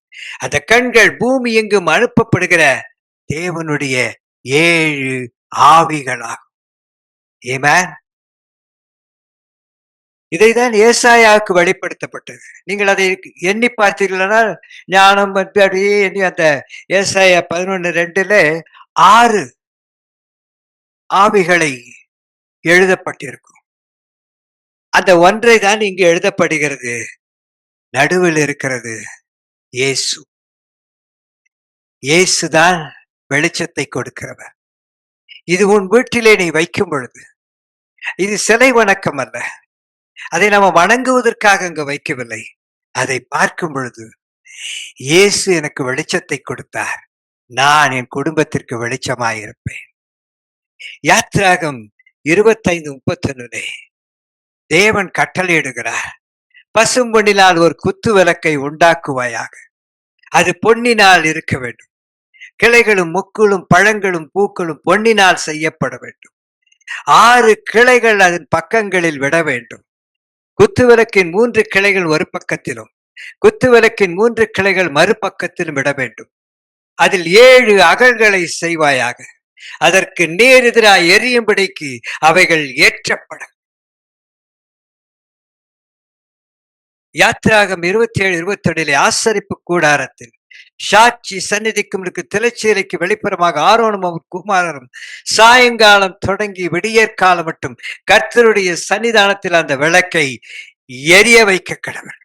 அந்த கண்கள் பூமி எங்கும் அனுப்பப்படுகிற தேவனுடைய 7 ஆவிகளாகும். ஆமென். இதைதான் ஏசாயாவுக்கு வெளிப்படுத்தப்பட்டது. நீங்கள் அதை எண்ணி பார்த்தீர்களானால் ஞானம் அப்படியே எண்ணி அந்த ஏசாயா 11:2 6 ஆவிகளை எழுதப்பட்டிருக்கும். அந்த ஒன்றை தான் இங்கு எழுதப்படுகிறது. நடுவில் இருக்கிறது இயேசு. இயேசுதான் வெளிச்சத்தை கொடுக்கிறவர். இது உன் வீட்டிலே நீ வைக்கும் பொழுது, இது சிலை வணக்கம் அல்ல. அதை நம்ம வணங்குவதற்காக அங்கு வைக்கவில்லை. அதை பார்க்கும் பொழுது இயேசு எனக்கு வெளிச்சத்தை கொடுத்தார், நான் என் குடும்பத்திற்கு வெளிச்சமாயிருப்பேன். யாத்ராகம் 25:31 தேவன் கட்டளையிடுகிறார், பசும்பொன்னினால் ஒரு குத்து விளக்கை உண்டாக்குவாயாக, அது பொன்னினால் இருக்க வேண்டும், கிளைகளும் முக்குளும் பழங்களும் பூக்களும் பொன்னினால் செய்யப்பட வேண்டும், 6 கிளைகள் அதன் பக்கங்களில் விட வேண்டும். குத்துவிளக்கின் 3 கிளைகள் ஒரு பக்கத்திலும், குத்துவிளக்கின் 3 கிளைகள் மறுபக்கத்திலும் விட வேண்டும். அதில் 7 அகல்களை செய்வாயாக, அதற்கு நேர் எதிராய் எரியும்படிக்கு அவைகள் ஏற்றப்படும். யாத்திராகம் 27:21 ஆசரிப்பு கூடாரத்தில் சாட்சி சந்நிதிக்கும் திரைச்சீலைக்கு வெளிப்புறமாக ஆரோனும் அவர் குமாரரும் சாயங்காலம் தொடங்கி விடியற்காலம் மட்டும் கர்த்தருடைய சன்னிதானத்தில் அந்த விளக்கை எரிய வைக்க கடவுள்.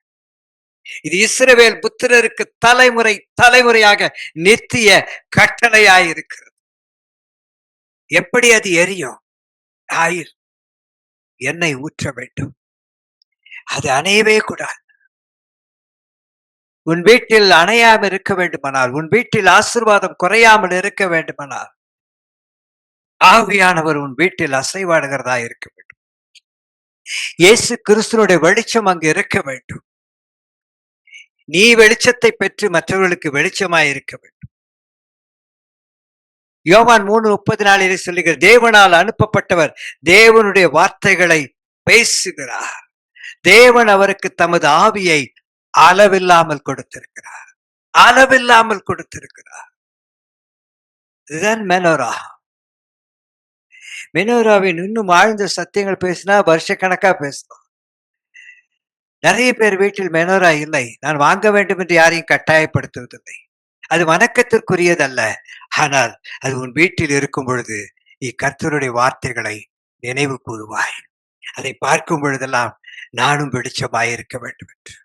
இது இஸ்ரவேல் புத்திரருக்கு தலைமுறை தலைமுறையாக நித்திய கட்டளையாயிருக்கிறது. எப்படி அது எரியும்? ஆயில் எண்ணெய் ஊற்ற வேண்டும். அது அணையவே கூடாது. உன் வீட்டில் அணையாமல் இருக்க வேண்டுமானால், உன் வீட்டில் ஆசீர்வாதம் குறையாமல் இருக்க வேண்டுமானால், ஆவியானவர் உன் வீட்டில் அசைவாடுகிறதா இருக்க வேண்டும். இயேசு கிறிஸ்துனுடைய வெளிச்சம் அங்கு இருக்க வேண்டும். நீ வெளிச்சத்தை பெற்று மற்றவர்களுக்கு வெளிச்சமாய் இருக்க வேண்டும். யோவான் 3:34 சொல்லுகிற, தேவனால் அனுப்பப்பட்டவர் தேவனுடைய வார்த்தைகளை பேசுகிறார். தேவன் அவருக்கு தமது ஆவியை அளவில்லாமல் கொடுத்திருக்கிறார். அளவில்லாமல் கொடுத்திருக்கிறார். இதுதான் மெனோரா. மெனோராவின் இன்னும் ஆழ்ந்த சத்தியங்கள் பேசினா வருஷக்கணக்கா பேசலாம். நிறைய பேர் வீட்டில் மெனோரா இல்லை. நான் வாங்க வேண்டும் என்று யாரையும் கட்டாயப்படுத்துவதில்லை. அது வணக்கத்திற்குரியதல்ல. ஆனால் அது உன் வீட்டில் இருக்கும் பொழுது நீ கர்த்தருடைய வார்த்தைகளை நினைவு கூறுவாய். அதை பார்க்கும் பொழுதெல்லாம் நானும் வெளிச்சமாய் இருக்க வேண்டும் என்று,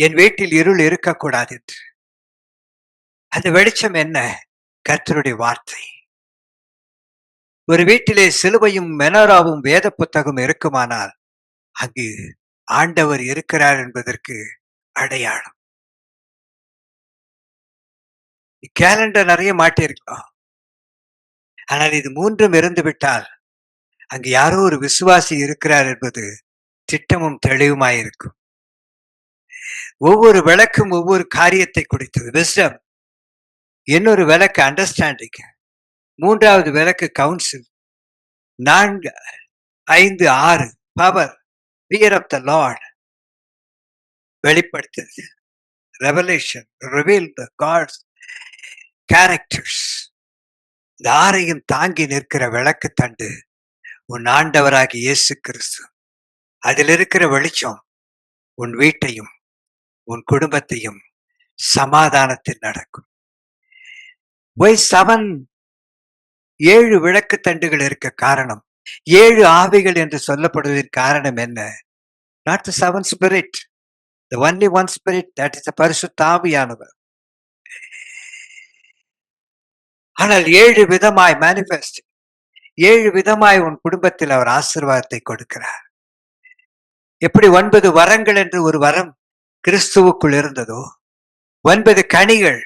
என் வீட்டில் இருள் இருக்கக்கூடாது என்று. அந்த வெளிச்சம் என்ன? கர்த்தருடைய வார்த்தை. ஒரு வீட்டிலே சிலுவையும் மெனோராவும் வேத புத்தகம் இருக்குமானால் அங்கு ஆண்டவர் இருக்கிறார் என்பதற்கு அடையாளம். கேலண்டர் நிறைய மாட்டிருக்கலாம். ஆனால் இது மூன்றும் இருந்து விட்டால் அங்கு யாரோ ஒரு விசுவாசி இருக்கிறார் என்பது திட்டமும் தெளிவுமாயிருக்கும். ஒவ்வொரு விளக்கும் ஒவ்வொரு காரியத்தை குறித்தது. விஸ்டம். இன்னொரு விளக்கு அண்டர்ஸ்டாண்டிங். மூன்றாவது விளக்கு council. 4, 5, 6 power. Fear of the lord. வெளிப்படுத்துது. Revelation. Reveal the God's characters. இந்த ஆறையும் தாங்கி நிற்கிற விளக்கு தண்டு உன் ஆண்டவராகி இயேசு கிறிஸ்து. அதில் இருக்கிற வெளிச்சம் உன் வீட்டையும் உன் குடும்பத்தையும் சமாதானத்தில் நடக்கும். 7 விளக்கு தண்டுகள் இருக்க காரணம், 7 ஆவிகள் என்று சொல்லப்படுவதன் காரணம் என்ன? Not the 7 spirit, the only one spirit, that is the பரிசுத்த ஆவியானவர். ஆனால் 7 விதமாய் மேனிஃபெஸ்ட், 7 விதமாய் உன் குடும்பத்தில் அவர் ஆசீர்வாதத்தை கொடுக்கிறார். எப்படி 9 வரங்கள் என்று ஒரு வரம் கிறிஸ்துவுக்குள் இருந்ததோ, 9 கனிகள்.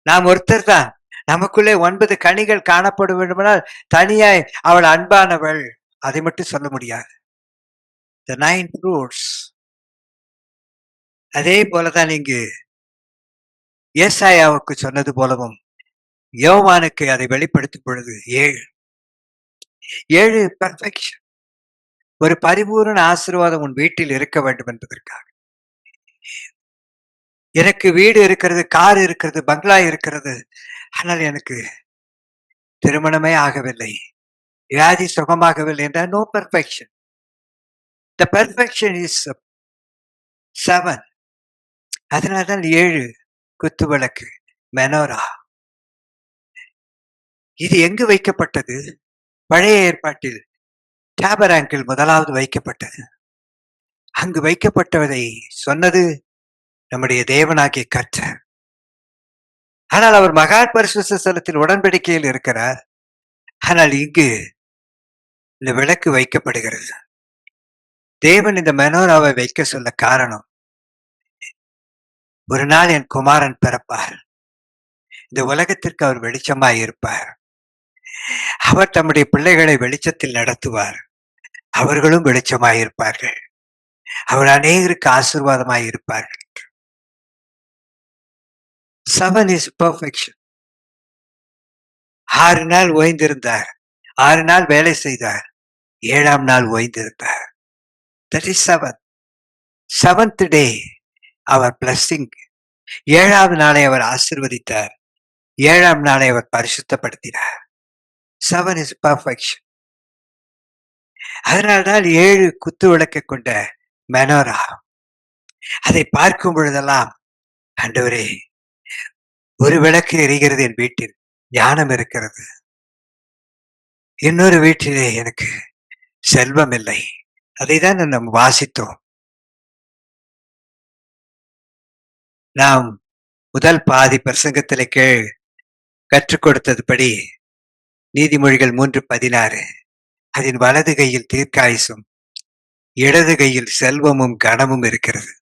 நாம் ஒருத்தர் தான், நமக்குள்ளே 9 கனிகள் காணப்பட வேண்டுமானால் தனியாய் அவள் அன்பானவள் அதை மட்டும் சொல்ல முடியாது. The 9 fruits. அதே போலதான் இங்கு ஏசாயாவுக்கு சொன்னது போலவும் யோவானுக்கு அதை வெளிப்படுத்தும் பொழுது 7 பெர்ஃபெக்ஷன். ஒரு பரிபூரண ஆசீர்வாதம் உன் வீட்டில் இருக்க வேண்டும் என்பதற்காக. எனக்கு வீடு இருக்கிறது, கார் இருக்கிறது, பங்களா இருக்கிறது, ஆனால் எனக்கு திருமணமே ஆகவில்லை, வியாதி சுகமாகவில்லை என்றால் no perfection. The perfection is 7. அதனால்தான் 7 குத்து விளக்கு, மெனோரா. இது எங்கு வைக்கப்பட்டது? பழைய ஏற்பாட்டில் டாபராங்கில் முதலாவது வைக்கப்பட்டது. அங்கு வைக்கப்பட்டதை சொன்னது நம்முடைய தேவனாகிய கர்த்தர். ஆனால் அவர் மகா பரிசுத்த ஸ்தலத்தில் உடன்படிக்கையில் இருக்கிறார். ஆனால் இங்கு இந்த விளக்கு வைக்கப்படுகிறது. தேவன் இந்த மெனோராவை வைக்க சொல்ல காரணம், ஒரு நாள் என் குமாரன் பிறப்பார். இந்த உலகத்திற்கு அவர் வெளிச்சமாய் இருப்பார். அவர் தம்முடைய பிள்ளைகளை வெளிச்சத்தில் நடத்துவார். அவர்களும் வெளிச்சமாய் இருப்பார்கள். அவர் அநேகருக்கு ஆசீர்வாதமாய் இருப்பார்கள். 7 is perfection. 6 நாள் ஓய்ந்திருந்தார். 6 நாள் வேலை செய்தார். 7ஆம் நாள் ஓய்ந்திருந்தார். That is 7. 7th day our blessing. 7ஆவது நாளை அவர் ஆசீர்வதித்தார். 7ஆம் நாளை அவர் பரிசுத்தப்படுத்தினார். 7 is perfection. அதனால்தான் 7 குத்து விளக்கை கொண்ட மெனோரா. அதை பார்க்கும் பொழுதெல்லாம், ஆண்டவரே, ஒரு விளக்கு எரிகிறது என் வீட்டில், ஞானம் இருக்கிறது. இன்னொரு வீட்டிலே எனக்கு செல்வம் இல்லை. அதைதான் நம்ம வாசித்தோம். நாம் முதல் பாதி பிரசங்கத்திலே கற்றுக் கொடுத்ததுபடி நீதிமொழிகள் 3:16, அதன் வலது கையில் தீர்க்காயுசும் இடது கையில் செல்வமும் கனமும் இருக்கிறது.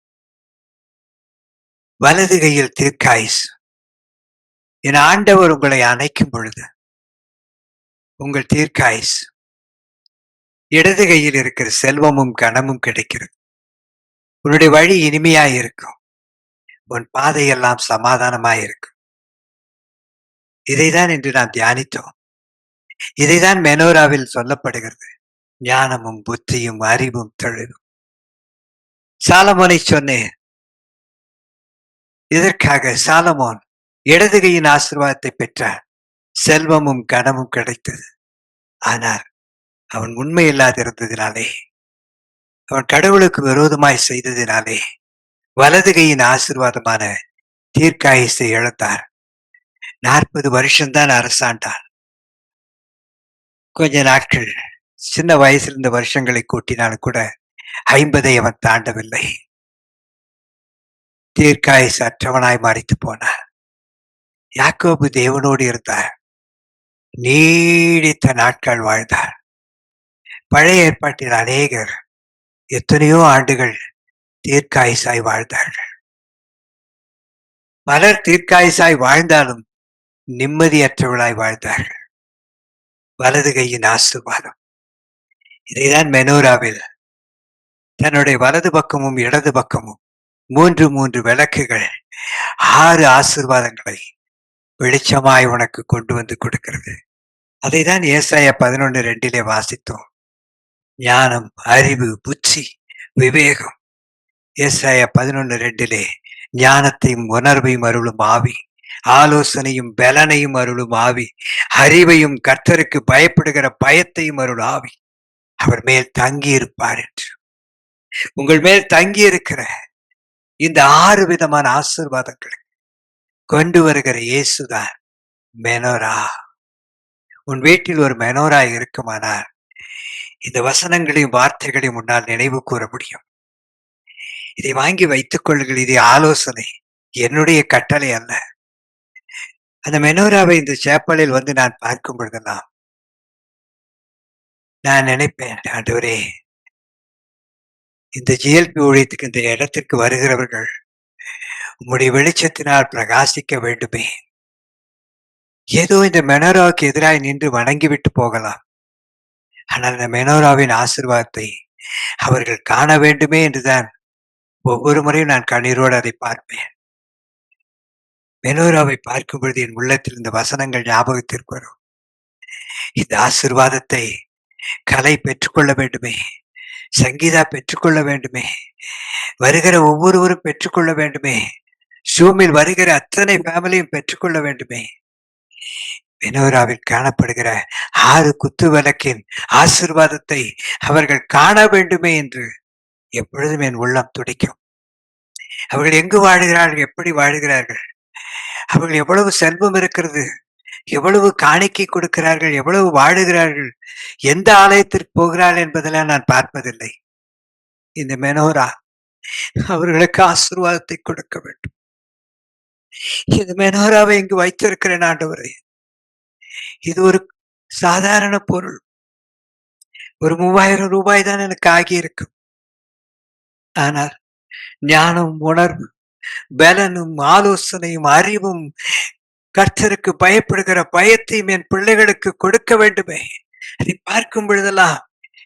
வலது கையில் தீர்க்காயுசு. என் ஆண்டவர் உங்களை அணைக்கும் பொழுது உங்கள் தீர்க்காயுசு, இடது கையில் இருக்கிற செல்வமும் கனமும் கிடைக்கிறது. உன்னுடைய வழி இனிமையாய் இருக்கும். உன் பாதையெல்லாம் சமாதானமாய் இருக்கும். இதைதான் இன்று நாம் தியானித்தோம். இதைதான் மெனோராவில் சொல்லப்படுகிறது. ஞானமும் புத்தியும் அறிவும் தெளிவும். சாலமோனை சொன்னேன். இதற்காக சாலமோன் இடது கையின் ஆசீர்வாதத்தை பெற்றார். செல்வமும் கனமும் கிடைத்தது. ஆனால் அவன் உண்மை இல்லாதிருந்ததினாலே, அவன் கடவுளுக்கு விரோதமாய் செய்ததினாலே வலது கையின் ஆசீர்வாதமான தீர்க்காயுசை இழந்தார். 40 வருஷம்தான் அரசாண்டான். கொஞ்ச நாட்கள், சின்ன வயசில் இந்த வருஷங்களை கூட்டினாலும் கூட 50ஐ அவன் தாண்டவில்லை. தீர்க்காயுசு அற்றவனாய் மரித்து போனார். யாக்கோபு தேவனோடு இருந்தார். நீடித்த நாட்கள் வாழ்ந்தார். பழைய ஏற்பாட்டில் அநேகர் எத்தனையோ ஆண்டுகள் தீர்க்காயுசாய் வாழ்ந்தார்கள். பலர் தீர்க்காயுசாய் வாழ்ந்தாலும் நிம்மதியற்றவர்களாய் வாழ்ந்தார்கள். வலது கையின் ஆசீர்வாதம். இதைதான் மெனோராவில் தன்னுடைய வலது பக்கமும் இடது பக்கமும் 3 விளக்குகள் 6 ஆசீர்வாதங்களை வெளிச்சமாய் உனக்கு கொண்டு வந்து கொடுக்கிறது. அதைதான் ஏசாயா 11:2 வாசித்தோம். ஞானம், அறிவு, புத்தி, விவேகம். ஏசாயா 11:2 ஞானத்தையும் உணர்வையும் அருளும் ஆவி, ஆலோசனையும் பலனையும் அருளும் ஆவி, அறிவையும் கர்த்தருக்கு பயப்படுகிற பயத்தையும் அருள் ஆவி அவர் மேல் தங்கி இருப்பார் என்று. உங்கள் மேல் தங்கி இருக்கிற இந்த 6 விதமான ஆசீர்வாதங்களை கொண்டு வருகிற இயேசுதான் மெனோரா. உன் வீட்டில் ஒரு மெனோரா இருக்குமானால் இந்த வசனங்களையும் வார்த்தைகளையும் முன்னால் நினைவு கூற முடியும். இதை வாங்கி வைத்துக் கொள்ளுங்கள். இது ஆலோசனை, என்னுடைய கட்டளை அல்ல. அந்த மெனோராவை இந்த சேப்பலில் வந்து நான் பார்க்கும் பொழுதெல்லாம் நான் நினைப்பேன், ஆண்டவரே, இந்த ஜிஎல்பி ஊழியத்துக்கு இந்த இடத்திற்கு வருகிறவர்கள் உம்முடைய வெளிச்சத்தினால் பிரகாசிக்க வேண்டுமே. ஏதோ இந்த மெனோராவுக்கு எதிராய் நின்று வணங்கிவிட்டு போகலாம். ஆனால் இந்த மெனோராவின் ஆசீர்வாதத்தை அவர்கள் காண வேண்டுமே என்றுதான் ஒவ்வொரு முறையும் நான் கண்ணீரோடு அதை பார்ப்பேன். மெனோராவை பார்க்கும் பொழுது என் உள்ளத்தில் இந்த வசனங்கள் ஞாபகத்திற்கு வரும். இந்த ஆசீர்வாதத்தை கலை பெற்றுக்கொள்ள வேண்டுமே, சங்கீதா பெற்றுக்கொள்ள வேண்டுமே, வருகிற ஒவ்வொருவரும் பெற்றுக்கொள்ள வேண்டுமே, ஜூமில் வருகிற அத்தனை ஃபேமிலியும் பெற்றுக்கொள்ள வேண்டுமே. மெனோராவில் காணப்படுகிற 6 குத்து விளக்கின் ஆசீர்வாதத்தை அவர்கள் காண வேண்டுமே என்று எப்பொழுதும் என் உள்ளம் துடிக்கும். அவர்கள் எங்கு வாழுகிறார்கள், எப்படி வாழுகிறார்கள், அவர்கள் எவ்வளவு செல்வம் இருக்கிறது, எவ்வளவு காணிக்கை கொடுக்கிறார்கள், எவ்வளவு வாழுகிறார்கள், எந்த ஆலயத்திற்கு போகிறார்கள் என்பதெல்லாம் நான் பார்ப்பதில்லை. இந்த மெனோரா அவர்களுக்கு ஆசீர்வாதத்தை கொடுக்க வேண்டும். இந்த மெனோராவை இங்கு வைத்திருக்கிறேன் ஆண்டவரே. இது ஒரு சாதாரண பொருள். ஒரு ரூ. 3000 தான் எனக்கு ஆகியிருக்கும். ஆனால் ஞானம், உணர்வு, பலனும், ஆலோசனையும், அறிவும், கர்த்தருக்கு பயப்படுகிற பயத்தையும் என் பிள்ளைகளுக்கு கொடுக்க வேண்டுமே. அதை பார்க்கும் பொழுதெல்லாம்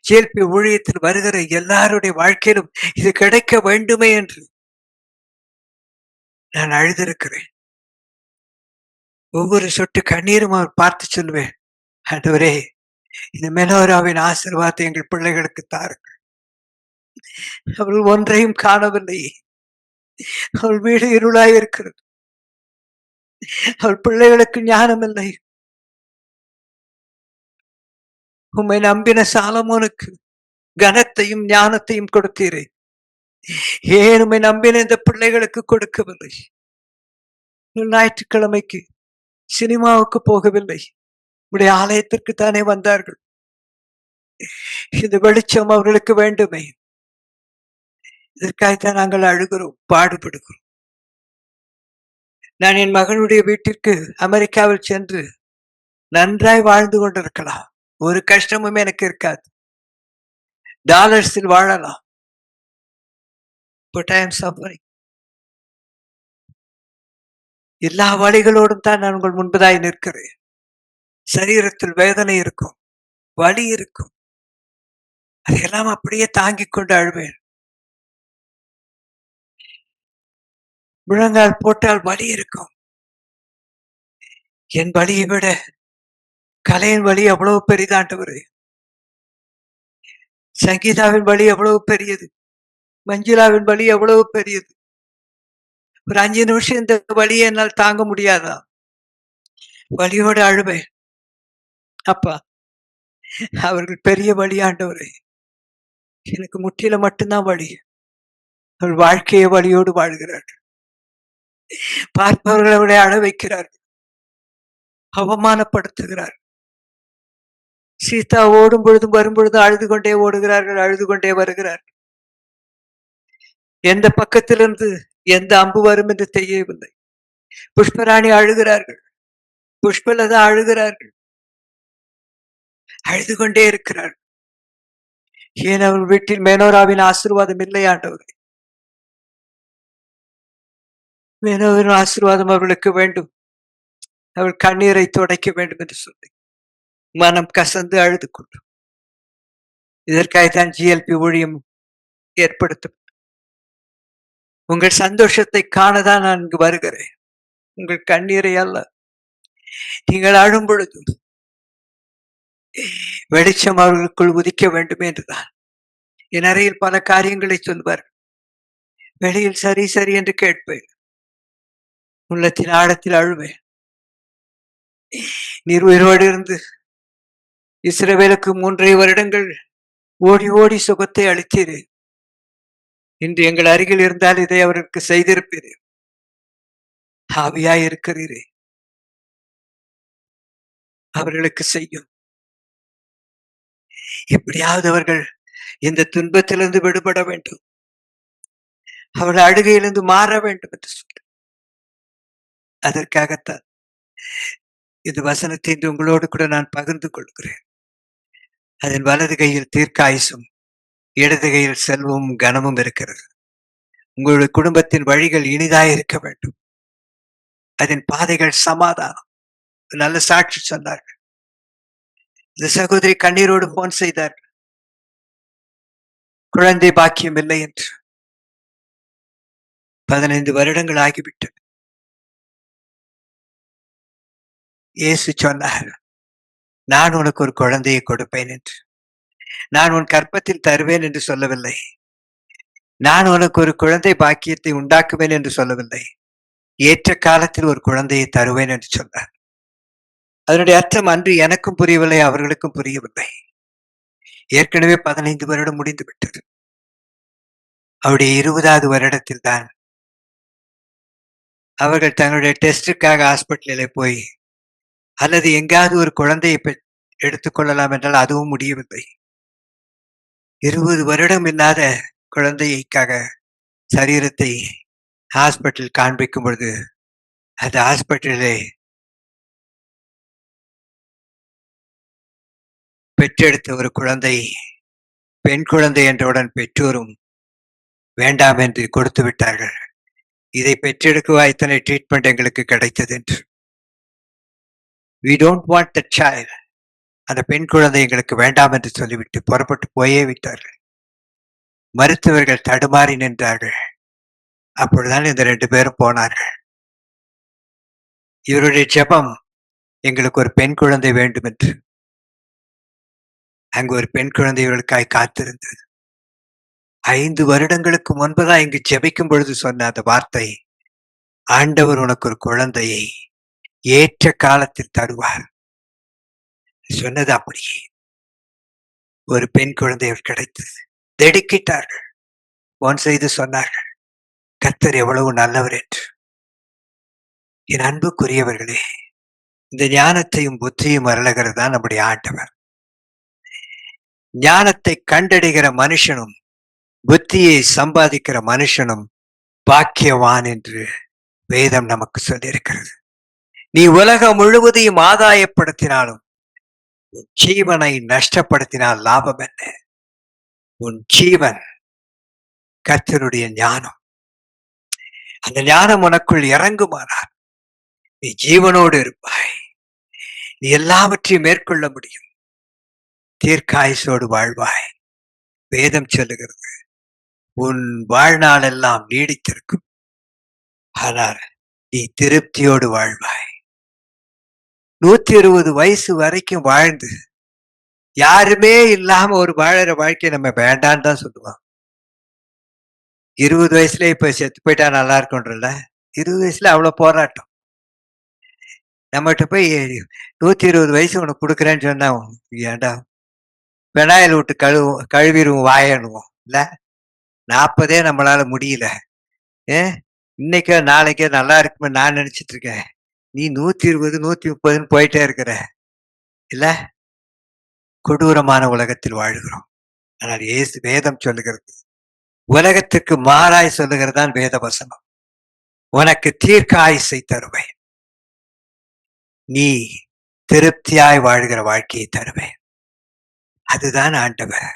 ஜேல்பி ஊழியத்தில் வருகிற எல்லாருடைய வாழ்க்கையிலும் இது கிடைக்க வேண்டுமே என்று நான் அழுதிருக்கிறேன். ஒவ்வொரு சொட்டு கண்ணீரும் அவர் பார்த்து சொல்வேன், ஆண்டவரே இந்த மெனோராவின் ஆசீர்வாதத்தை எங்கள் பிள்ளைகளுக்கு தாருங்கள். அவர்கள் ஒன்றையும் காணவில்லை. அவள் வீடு இருளாய் இருக்கிறது. அவள் பிள்ளைகளுக்கு ஞானம் இல்லை. உம்மை நம்பின சாலமோனுக்கு கனத்தையும் ஞானத்தையும் கொடுத்தீரே, ஏன் உம்மை நம்பின இந்த பிள்ளைகளுக்கு கொடுக்கவில்லை? ஞாயிற்றுக்கிழமைக்கு சினிமாவுக்கு போகவில்லை, உடைய ஆலயத்திற்கு தானே வந்தார்கள். இந்த வெளிச்சம் அவர்களுக்கு வேண்டுமே. இதற்காகத்தான் நாங்கள் அழுகிறோம், பாடுபடுகிறோம். நான் என் மகனுடைய வீட்டிற்கு அமெரிக்காவில் சென்று நன்றாய் வாழ்ந்து கொண்டிருக்கலாம். ஒரு கஷ்டமும் எனக்கு இருக்காது. டாலர்ஸில் வாழலாம். But I am suffering. எல்லா வழிகளோடும் தான் நான் உங்கள் முன்பதாய் நிற்கிறேன். சரீரத்தில் வேதனை இருக்கும், வலி இருக்கும். அதையெல்லாம் அப்படியே தாங்கிக் கொண்டு அழுவேன். முழங்கால் போட்டால் வலி இருக்கும். என் வலியை விட கலையின் வலி எவ்வளவு பெரிதாண்டவரே. சங்கீதாவின் வலி எவ்வளவு பெரியது, மஞ்சுளாவின் வலி எவ்வளவு பெரியது. ஒரு 5 நிமிஷம் இந்த வலியை என்னால் தாங்க முடியாதா? வலியோடு அழுவேன். அப்பா, அவர்கள் பெரிய வழி ஆண்டவரே. எனக்கு முற்றில மட்டும்தான் வழி. அவள் வாழ்க்கையை வழியோடு வாழ்கிறார்கள். பார்ப்பவர்களை விட அழ வைக்கிறார்கள், அவமானப்படுத்துகிறார். சீதா ஓடும் பொழுதும் வரும் பொழுதும் அழுது கொண்டே ஓடுகிறார்கள், அழுது கொண்டே வருகிறார்கள். எந்த பக்கத்திலிருந்து எந்த அம்பு வரும் என்று தெரியவில்லை. புஷ்பராணி அழுகிறார்கள், புஷ்பலதா அழுகிறார்கள், அழுது கொண்டே இருக்கிறார்கள். ஏன் அவள் வீட்டில் மெனோராவின் ஆசீர்வாதம் இல்லை ஆண்டவரே? மெனோவின் ஆசீர்வாதம் அவர்களுக்கு வேண்டும். அவள் கண்ணீரை துடைக்க வேண்டும் என்று சொல்லி மனம் கசந்து அழுது கொண்டு, இதற்காகத்தான் ஜிஎல்பி ஊழியம் ஏற்படுத்தும். உங்கள் சந்தோஷத்தை காணதான் நான் இங்கு வருகிறேன், உங்கள் கண்ணீரை அல்ல. நீங்கள் அழும் பொழுது வெளிச்சம் அவர்களுக்குள் உதிக்க வேண்டும் என்றுதான். என் அறையில் பல காரியங்களை சொல்வார்கள். வெளியில் சரி சரி என்று கேட்பேன், உள்ளத்தின் ஆழத்தில் அழுவேன். நீர் உயிரோடு இருந்து இஸ்ரவேலுக்கு 3.5 வருடங்கள் ஓடி ஓடி சுகத்தை அளித்தீரே. இன்று எங்கள் அருகில் இருந்தால் இதை அவருக்கு செய்திருப்பீரே. ஆவியாய் இருக்கிறீரே, அவர்களுக்கு செய்யும். எப்படியாவது அவர்கள் இந்த துன்பத்திலிருந்து விடுபட வேண்டும், அவள் அழுகையிலிருந்து மாற வேண்டும் என்று சொல்லி, அதற்காகத்தான் இந்த வசனத்தை இன்று உங்களோடு கூட நான் பகிர்ந்து கொள்கிறேன். அதன் வலது கையில் தீர்க்காயுசும் இடது கையில் செல்வமும் கனமும் இருக்கிறது. உங்களுடைய குடும்பத்தின் வழிகள் இனிதாய் இருக்க வேண்டும். அதன் பாதைகள் சமாதானம். நல்ல சாட்சி சொன்னார்கள். இந்த சகோதரி கண்ணீரோடு போன் செய்தார்கள், குழந்தை பாக்கியம் இல்லை என்று. 15 வருடங்கள் ஆகிவிட்டது. இயேசு சொன்னார், நான் உனக்கு ஒரு குழந்தையை கொடுப்பேன் என்று. நான் உன் கற்பத்தில் தருவேன் என்று சொல்லவில்லை. நான் உனக்கு ஒரு குழந்தை பாக்கியத்தை உண்டாக்குவேன் என்று சொல்லவில்லை. ஏற்ற காலத்தில் ஒரு குழந்தையை தருவேன் என்று சொன்னார். அதனுடைய அர்த்தம் அன்று எனக்கும் புரியவில்லை, அவர்களுக்கும் புரியவில்லை. ஏற்கனவே 15 வருடம் முடிந்து விட்டது. அவருடைய 20வது வருடத்தில் தான் அவர்கள் தங்களுடைய டெஸ்டுக்காக ஹாஸ்பிட்டலில் போய் அல்லது எங்காவது ஒரு குழந்தையை எடுத்துக்கொள்ளலாம் என்றால் அதுவும் முடியவில்லை. 20 வருடம் இல்லாத குழந்தைக்காக சரீரத்தை ஹாஸ்பிட்டல் காண்பிக்கும் பொழுது அந்த ஹாஸ்பிட்டலிலே பெற்றெடுத்த ஒரு குழந்தை பெண் குழந்தை என்றவுடன் பெற்றோரும் வேண்டாம் என்று கொடுத்து விட்டார்கள். இதை பெற்றெடுக்கவா இத்தனை ட்ரீட்மெண்ட் எங்களுக்கு கிடைத்தது என்று. We don't want the child. அந்த பெண் குழந்தை எங்களுக்கு வேண்டாம் என்று சொல்லிவிட்டு புறப்பட்டு போயே விட்டார்கள். மருத்துவர்கள் தடுமாறி நின்றார்கள். அப்பொழுதுதான் இந்த 2 பேரும் போனார்கள். இவருடைய ஜெபம் எங்களுக்கு ஒரு பெண் குழந்தை வேண்டும் என்று. அங்கு ஒரு பெண் குழந்தை இவர்களுக்காய் காத்திருந்தது. 5 வருடங்களுக்கு முன்புதான் இங்கு ஜெபிக்கும் பொழுது சொன்ன அந்த வார்த்தை, ஆண்டவர் உனக்கு ஒரு குழந்தையை ஏற்ற காலத்தில் தருவார். சொன்னது அப்படியே ஒரு பெண் குழந்தை கிடைத்தது. திடுக்கிட்டார்கள். போன் செய்து சொன்னார்கள், கர்த்தர் எவ்வளவு நல்லவர் என்று. என் அன்புக்குரியவர்களே, இந்த ஞானத்தையும் புத்தியும் அருளுகிறது தான் நம்முடைய ஆண்டவர். ஞானத்தை கண்டடைகிற மனுஷனும் புத்தியை சம்பாதிக்கிற மனுஷனும் பாக்கியவான் என்று வேதம் நமக்கு சொல்லியிருக்கிறது. நீ உலகம் முழுவதையும் ஆதாயப்படுத்தினாலும் உன் ஜீவனை நஷ்டப்படுத்தினால் லாபம் என்ன? உன் ஜீவன் கர்த்தருடைய ஞானம். அந்த ஞானம் உனக்குள் இறங்குமானால் நீ ஜீவனோடு இருப்பாய். நீ எல்லாவற்றையும் மேற்கொள்ள முடியும். தீர்க்காயுசோடு வாழ்வாய். வேதம் சொல்லுகிறது, உன் வாழ்நாள் எல்லாம் நீடித்திருக்கும். ஆனால் நீ திருப்தியோடு வாழ்வாய். 120 வயசு வரைக்கும் வாழ்ந்து யாருமே இல்லாம ஒரு வாழற வாழ்க்கை நம்ம வேண்டான்னு தான் சொல்லுவோம். 20 வயசுல இப்ப செத்து போயிட்டா நல்லா இருக்கும்ன்றல. 20 வயசுல அவ்வளவு போராட்டம். நம்மகிட்ட போய் 120 வயசு உனக்கு கொடுக்குறேன்னு சொன்னா, ஏண்டா பெனாயில் விட்டு கழுவிடுவோம் வாயணுவோம் இல்ல. 40 நம்மளால முடியல. இன்னைக்கோ நாளைக்கோ நல்லா இருக்குமே நான் நினைச்சிட்டு இருக்கேன். நீ 120 130 போயிட்டே இருக்கிற இல்ல. கொடூரமான உலகத்தில் வாழ்கிறோம். ஆனால் வேதம் சொல்லுகிறது, உலகத்திற்கு மாறாய் சொல்லுகிறதான் வேத வசனம். உனக்கு தீர்க்க ஆயுசை தருவேன். நீ திருப்தியாய் வாழ்கிற வாழ்க்கையை தருவேன். அதுதான் ஆண்டவர்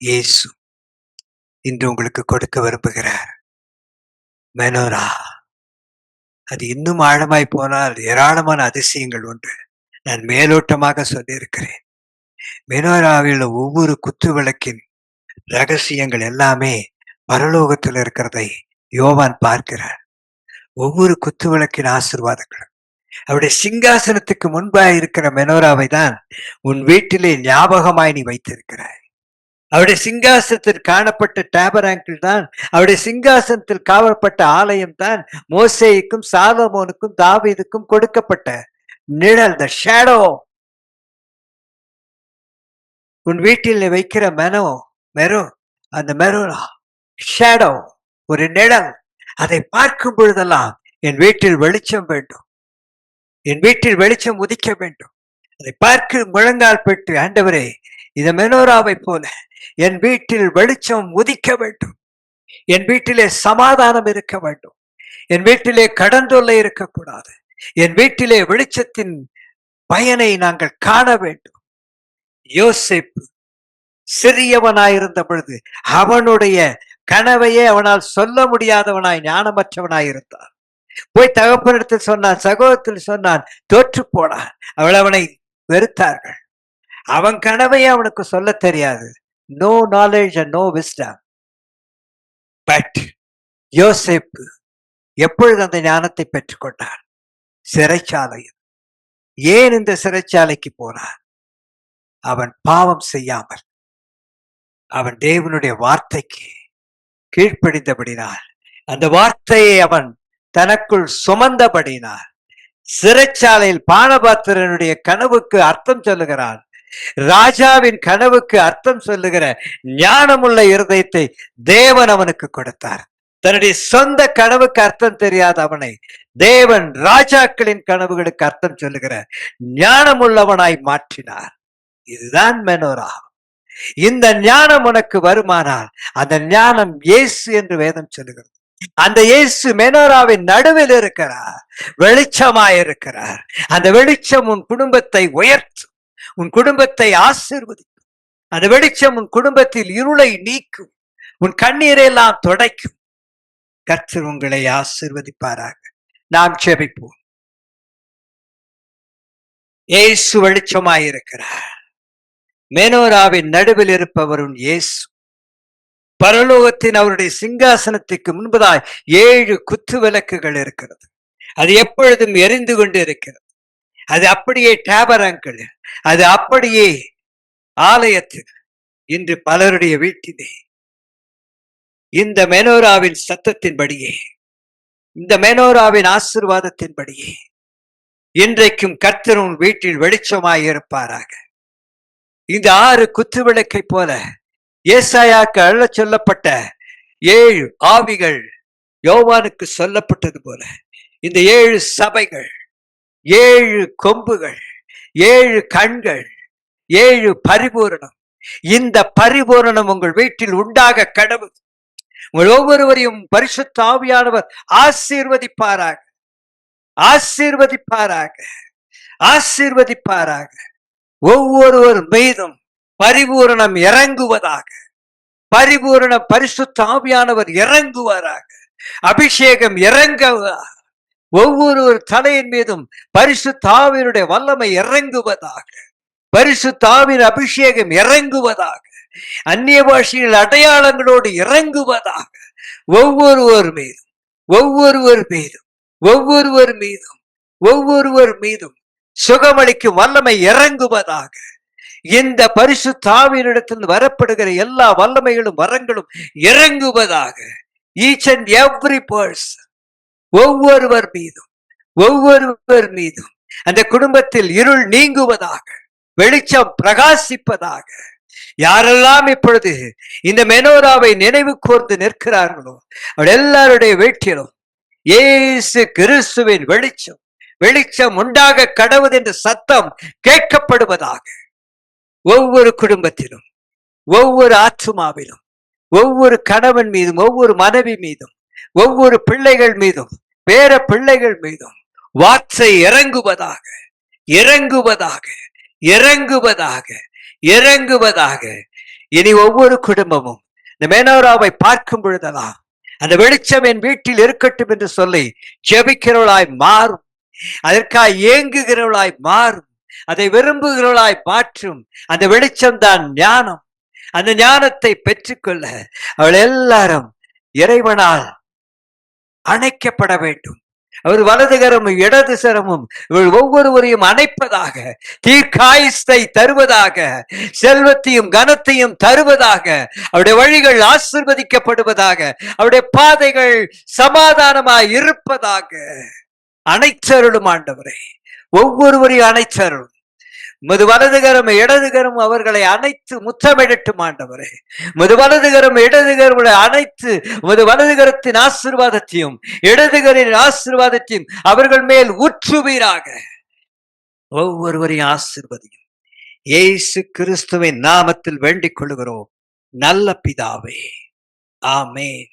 இயேசு இன்று உங்களுக்கு கொடுக்க விரும்புகிறார். மெனோரா. அது இன்னும் ஆழமாய் போனால் ஏராளமான அதிசயங்கள் உண்டு. நான் மேலோட்டமாக சொல்லியிருக்கிறேன். மெனோராவில் ஒவ்வொரு குத்து விளக்கின் ரகசியங்கள் எல்லாமே பரலோகத்தில் இருக்கிறதை யோவான் பார்க்கிறார். ஒவ்வொரு குத்து விளக்கின் ஆசீர்வாதங்களும் அவருடைய சிங்காசனத்துக்கு முன்பாக இருக்கிற மெனோராவை தான் உன் வீட்டிலே ஞாபகமாய் நீ வைத்திருக்கிறாய். அவருடைய சிங்காசனத்தில் காணப்பட்ட டேபராங்கிள் தான், அவருடைய சிங்காசனத்தில் காணப்பட்ட ஆலயம் தான் மோசேயுக்கும் சாலமோனுக்கும் தாவீதுக்கும் கொடுக்கப்பட்ட நிழல், த ஷேடோ. உன் வீட்டில் வைக்கிற அந்த மெரோரா ஷேடோ, ஒரு நிழல். அதை பார்க்கும் பொழுதெல்லாம் என் வீட்டில் வெளிச்சம் வேண்டும், என் வீட்டில் வெளிச்சம் உதிக்க வேண்டும். அதை பார்க்க முழங்கால் பெற்று, ஆண்டவரே இந்த மெனோராவை போல என் வீட்டில் வெளிச்சம் உதிக்க வேண்டும், என் வீட்டிலே சமாதானம் இருக்க வேண்டும், என் வீட்டிலே கடன் தொல்லை இருக்கக்கூடாது, என் வீட்டிலே வெளிச்சத்தின் பயனை நாங்கள் காண வேண்டும். யோசேப்பு சிறியவனாயிருந்த பொழுது அவனுடைய கனவையே அவனால் சொல்ல முடியாதவனாய் ஞானமற்றவனாய் இருந்தான். போய் தகப்பனிடத்தில் சொன்னான், சகோதரத்தில் சொன்னான், தோற்று போனான். அவனை வெறுத்தார்கள். அவன் கனவையே அவனுக்கு சொல்ல தெரியாது. No knowledge and no wisdom. But யோசேப்பு எப்பொழுது அந்த ஞானத்தை பெற்றுக்கொண்டான்? சிறைச்சாலையில். ஏன் இந்த சிறைச்சாலைக்கு போனான்? அவன் பாவம் செய்யாமல் அவன் தேவனுடைய வார்த்தைக்கு கீழ்ப்படிந்தபடினார், அந்த வார்த்தையை அவன் தனக்குள் சுமந்தபடினார். சிறைச்சாலையில் பானபாத்திரனுடைய கனவுக்கு அர்த்தம் சொல்லுகிறான். ராஜாவின் கனவுக்கு அர்த்தம் சொல்லுகிற ஞானமுள்ள இருதயத்தை தேவன் அவனுக்கு கொடுத்தார். தன்னுடைய சொந்த கனவுக்கு அர்த்தம் தெரியாத அவனை தேவன் ராஜாக்களின் கனவுகளுக்கு அர்த்தம் சொல்லுகிற ஞானம் உள்ளவனாய் மாற்றினார். இதுதான் மெனோரா. இந்த ஞானம் உனக்கு வருமானால் அந்த ஞானம் இயேசு என்று வேதம் சொல்லுகிறது. அந்த இயேசு மெனோராவின் நடுவில் இருக்கிறார், வெளிச்சமாயிருக்கிறார். அந்த வெளிச்சம் உன் குடும்பத்தை உயர்த்தும், உன் குடும்பத்தை ஆசீர்வதிக்கும். அந்த வெளிச்சம் உன் குடும்பத்தில் இருளை நீக்கும், உன் கண்ணீரை எல்லாம் துடைக்கும். கர்த்தர் உங்களை ஆசீர்வதிப்பாராக. நாம் ஜெபிப்போம். இயேசு வெளிச்சமாயிருக்கிறார். மெனோராவின் நடுவில் இருப்பவரும் இயேசு. பரலோகத்தின் அவருடைய சிங்காசனத்துக்கு முன்பதாய் 7 குத்து விளக்குகள் இருக்கிறது. அது எப்பொழுதும் எரிந்து கொண்டு இருக்கிறது. அது அப்படியே டேபரங்கிள், அது அப்படியே ஆலயத்தில். இன்று பலருடைய வீட்டிலே இந்த மெனோராவின் சத்தத்தின்படியே, இந்த மெனோராவின் ஆசீர்வாதத்தின்படியே இன்றைக்கும் கர்த்தரும் வீட்டில் வெளிச்சமாய் இருப்பாராக. இந்த 6 குத்து விளக்கை போல ஏசாயாக்கு அள்ள சொல்லப்பட்ட 7 ஆவிகள் யோவானுக்கு சொல்லப்பட்டது போல இந்த 7 சபைகள், 7 கொம்புகள், 7 கண்கள், 7 பரிபூரணம். இந்த பரிபூரணம் உங்கள் வீட்டில் உண்டாக கடவுள். உங்கள் ஒவ்வொருவரையும் பரிசுத்த ஆவியானவர் ஆசீர்வதிப்பாராக, ஆசீர்வதிப்பாராக, ஆசீர்வதிப்பாராக. ஒவ்வொருவர் மீதும் பரிபூரணம் இறங்குவதாக, பரிபூரண பரிசுத்த ஆவியானவர் இறங்குவாராக, அபிஷேகம் இறங்குவதாக. ஒவ்வொரு தலையின் மீதும் பரிசுத்த ஆவியினுடைய வல்லமை இறங்குவதாக, பரிசுத்த ஆவியின் அபிஷேகம் இறங்குவதாக, அந்நிய பாஷையில் அடையாளங்களோடு இறங்குவதாக. ஒவ்வொருவர் மீதும், ஒவ்வொருவர் மீதும், ஒவ்வொருவர் மீதும், ஒவ்வொருவர் மீதும் சுகமளிக்கும் வல்லமை இறங்குவதாக. இந்த பரிசுத்த ஆவியினிடத்தில் வரப்படுகிற எல்லா வல்லமைகளும் வரங்களும் இறங்குவதாக. ஈச் அண்ட் எவ்ரி பர்சன், ஒவ்வொருவர் மீதும், ஒவ்வொருவர் மீதும் அந்த குடும்பத்தில் இருள் நீங்குவதாக, வெளிச்சம் பிரகாசிப்பதாக. யாரெல்லாம் இப்பொழுது இந்த மெனோராவை நினைவு கூர்ந்து நிற்கிறார்களோ அவள் எல்லாருடைய வீட்டிலும் இயேசு கிறிஸ்துவின் வெளிச்சம், வெளிச்சம் உண்டாக கடவுள் என்ற சத்தம் கேட்கப்படுவதாக. ஒவ்வொரு குடும்பத்திலும், ஒவ்வொரு ஆத்துமாவிலும், ஒவ்வொரு கணவன் மீதும், ஒவ்வொரு மனைவி மீதும், ஒவ்வொரு பிள்ளைகள் மீதும், பேர பிள்ளைகள் மீதும் வார்த்தை இறங்குவதாக, இறங்குவதாக, இறங்குவதாக, இறங்குவதாக. இனி ஒவ்வொரு குடும்பமும் இந்த மெனோராவை பார்க்கும் பொழுதெல்லாம் அந்த வெளிச்சம் என் வீட்டில் இருக்கட்டும் என்று சொல்லி ஜெபிக்கிறவளாய் மாறும், அதற்காக ஏங்குகிறவளாய் மாறும், அதை விரும்புகிறவளாய் மாற்றும். அந்த வெளிச்சம் தான் ஞானம். அந்த ஞானத்தை பெற்றுக்கொள்ள அவள் எல்லாரும் இறைவனால் அணைக்கப்பட வேண்டும். அவர் வலதுகரமும் இடது சரமும் இவள் ஒவ்வொருவரையும் அணைப்பதாக, தீர்க்காயுசை தருவதாக, செல்வத்தையும் கனத்தையும் தருவதாக, அவருடைய வழிகள் ஆசீர்வதிக்கப்படுவதாக, அவருடைய பாதைகள் சமாதானமாய் இருப்பதாக. அனைத்தருளும் ஆண்டவரே, ஒவ்வொருவரையும் அனைத்தருளும். முது வலதுகரம் இடதுகரம் அவர்களை அனைத்து முத்தமிடட்டும் ஆண்டவரே. முது வலதுகரம் இடதுகரம் அனைத்து முது வலதுகரத்தின் ஆசீர்வாதத்தையும் இடதுகரின் ஆசீர்வாதத்தையும் அவர்கள் மேல் ஊற்றுவீராக. ஒவ்வொருவரையும் ஆசீர்வதியும் இயேசு கிறிஸ்துவின் நாமத்தில் வேண்டிக் கொள்கிறோம் நல்ல பிதாவே, ஆமென்.